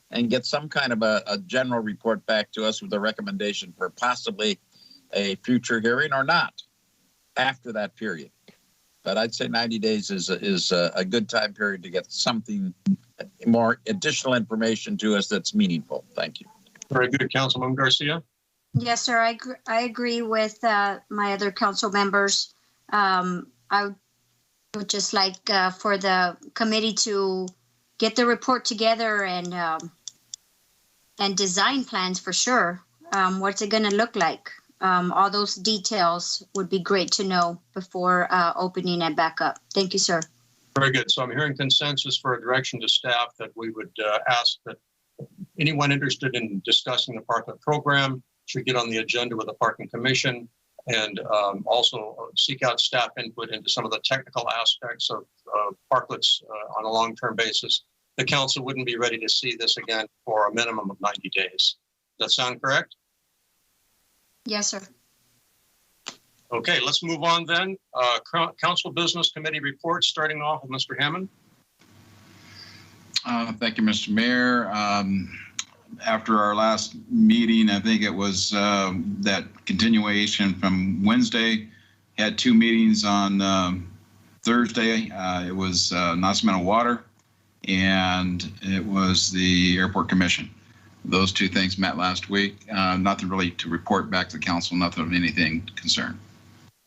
and get some kind of a general report back to us with a recommendation for possibly a future hearing or not after that period. But I'd say 90 days is a good time period to get something more additional information to us that's meaningful. Thank you. Very good. Councilwoman Garcia. Yes, sir. I agree with my other council members. I would just like for the committee to get the report together and design plans for sure. What's it going to look like? all those details would be great to know before opening it back up. Thank you, sir. Very good. So I'm hearing consensus for a direction to staff that we would ask that anyone interested in discussing the parklet program should get on the agenda with the Parking Commission, and also seek out staff input into some of the technical aspects of parklets on a long-term basis. The council wouldn't be ready to see this again for a minimum of 90 days. Does that sound correct? Yes, sir. Okay, let's move on then. Council Business Committee reports, starting off with Mr. Hammond. Thank you, Mr. Mayor. After our last meeting, I think it was that continuation from Wednesday, had 2 meetings on Thursday. It was Nacimiento Water, and it was the Airport Commission. Those 2 things met last week. Nothing really to report back to the council, nothing of anything concern.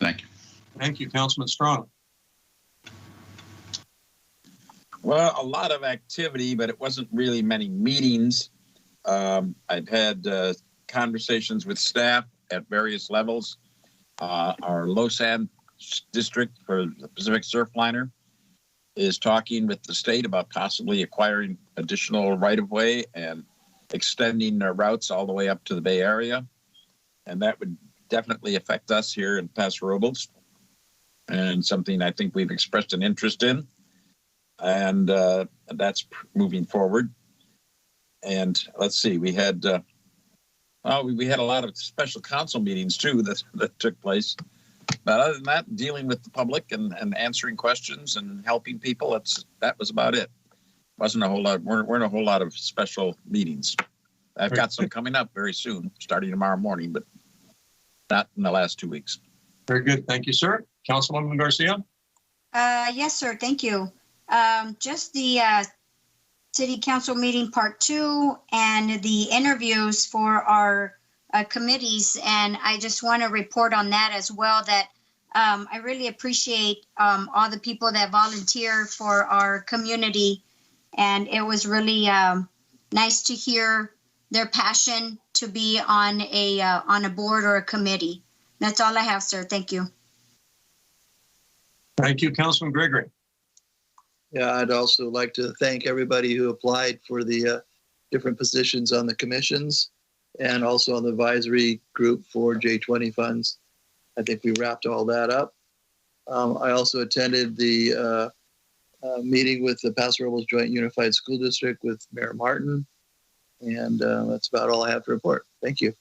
Thank you. Thank you, Councilman Strong. Well, a lot of activity, but it wasn't really many meetings. I've had conversations with staff at various levels. Our LoSAN district for the Pacific Surfliner is talking with the state about possibly acquiring additional right-of-way and extending their routes all the way up to the Bay Area. And that would definitely affect us here in Paso Robles, and something I think we've expressed an interest in. And that's moving forward. And let's see, we had we had a lot of special council meetings too that took place. But other than that, dealing with the public and answering questions and helping people, that was about it. Wasn't a whole lot. Weren't a whole lot of special meetings. I've got some coming up very soon, starting tomorrow morning, but not in the last 2 weeks. Very good. Thank you, sir. Councilwoman Garcia. Yes, sir. Thank you. Just the City Council meeting part 2 and the interviews for our committees. And I just want to report on that as well, that I really appreciate all the people that volunteer for our community. And it was really nice to hear their passion to be on a board or a committee. That's all I have, sir. Thank you. Thank you, Councilman Gregory. Yeah, I'd also like to thank everybody who applied for the different positions on the commissions and also on the advisory group for J20 funds. I think we wrapped all that up. I also attended the meeting with the Paso Robles Joint Unified School District with Mayor Martin. And that's about all I have to report. Thank you.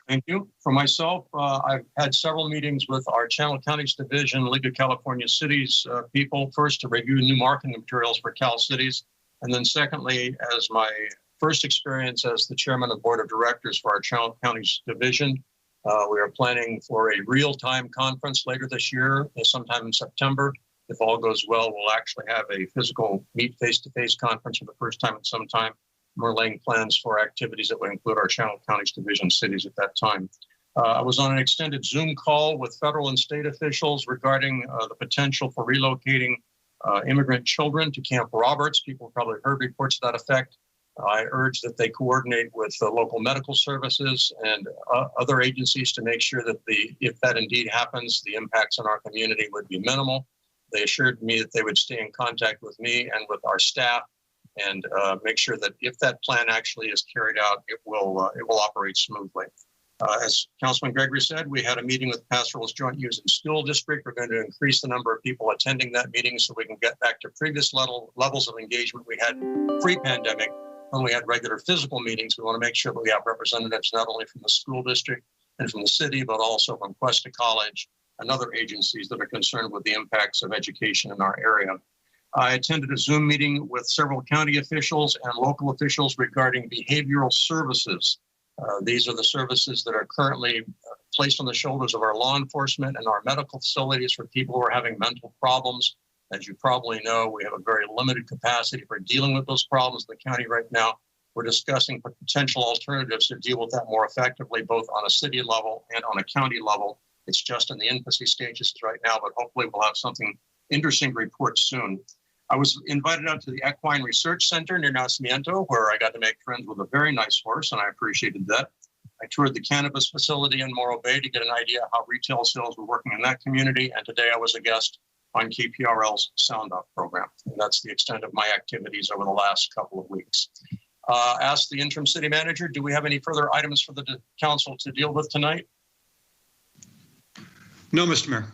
Thank you. For myself, I've had several meetings with our Channel Counties Division, League of California Cities people, first to review new marketing materials for Cal Cities, and then secondly, as my first experience as the chairman of the board of directors for our Channel Counties Division, we are planning for a real-time conference later this year, sometime in September. If all goes well, we'll actually have a physical meet face-to-face conference for the first time in some time. We're laying plans for activities that would include our Channel Counties Division cities at that time. I was on an extended Zoom call with federal and state officials regarding the potential for relocating immigrant children to Camp Roberts. People have probably heard reports to that effect. I urge that they coordinate with local medical services and other agencies to make sure that if that indeed happens, the impacts on our community would be minimal. They assured me that they would stay in contact with me and with our staff and make sure that if that plan actually is carried out, it will operate smoothly. As Councilman Gregory said, we had a meeting with Paso Robles Joint Use and School District. We're going to increase the number of people attending that meeting so we can get back to previous levels of engagement we had pre-pandemic when we had regular physical meetings. We want to make sure that we have representatives not only from the school district and from the city, but also from Cuesta College and other agencies that are concerned with the impacts of education in our area. I attended a Zoom meeting with several county officials and local officials regarding behavioral services. These are the services that are currently placed on the shoulders of our law enforcement and our medical facilities for people who are having mental problems. As you probably know, we have a very limited capacity for dealing with those problems in the county right now. We're discussing potential alternatives to deal with that more effectively, both on a city level and on a county level. It's just in the infancy stages right now, but hopefully we'll have something interesting to report soon. I was invited out to the Equine Research Center near Nacimiento, where I got to make friends with a very nice horse, and I appreciated that. I toured the cannabis facility in Morro Bay to get an idea how retail sales were working in that community. And today I was a guest on KPRL's Sound Off program. And that's the extent of my activities over the last couple of weeks. Ask the interim city manager, do we have any further items for the council to deal with tonight? No, Mr. Mayor.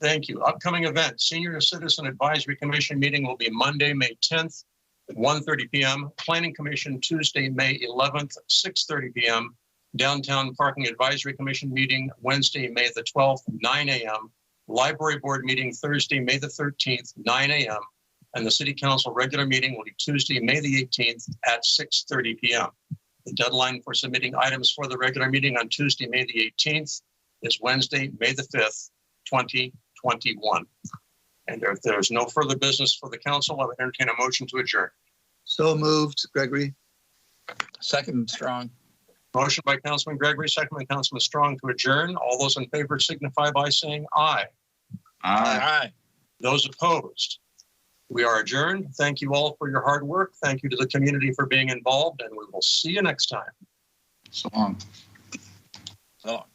Thank you. Upcoming events. Senior Citizen Advisory Commission meeting will be Monday, May 10th at 1:30 p.m. Planning Commission Tuesday, May 11th, 6:30 p.m. Downtown Parking Advisory Commission meeting Wednesday, May the 12th, 9 a.m. Library Board meeting Thursday, May the 13th, 9 a.m. And the City Council regular meeting will be Tuesday, May the 18th at 6:30 p.m. The deadline for submitting items for the regular meeting on Tuesday, May the 18th is Wednesday, May the 5th, 2021. And if there's no further business for the council, I would entertain a motion to adjourn. So moved, Gregory. Second, Strong. Motion by Councilman Gregory, second by Councilman Strong to adjourn. All those in favor signify by saying aye. Aye. Those opposed? We are adjourned. Thank you all for your hard work. Thank you to the community for being involved, and we will see you next time. So long. So long.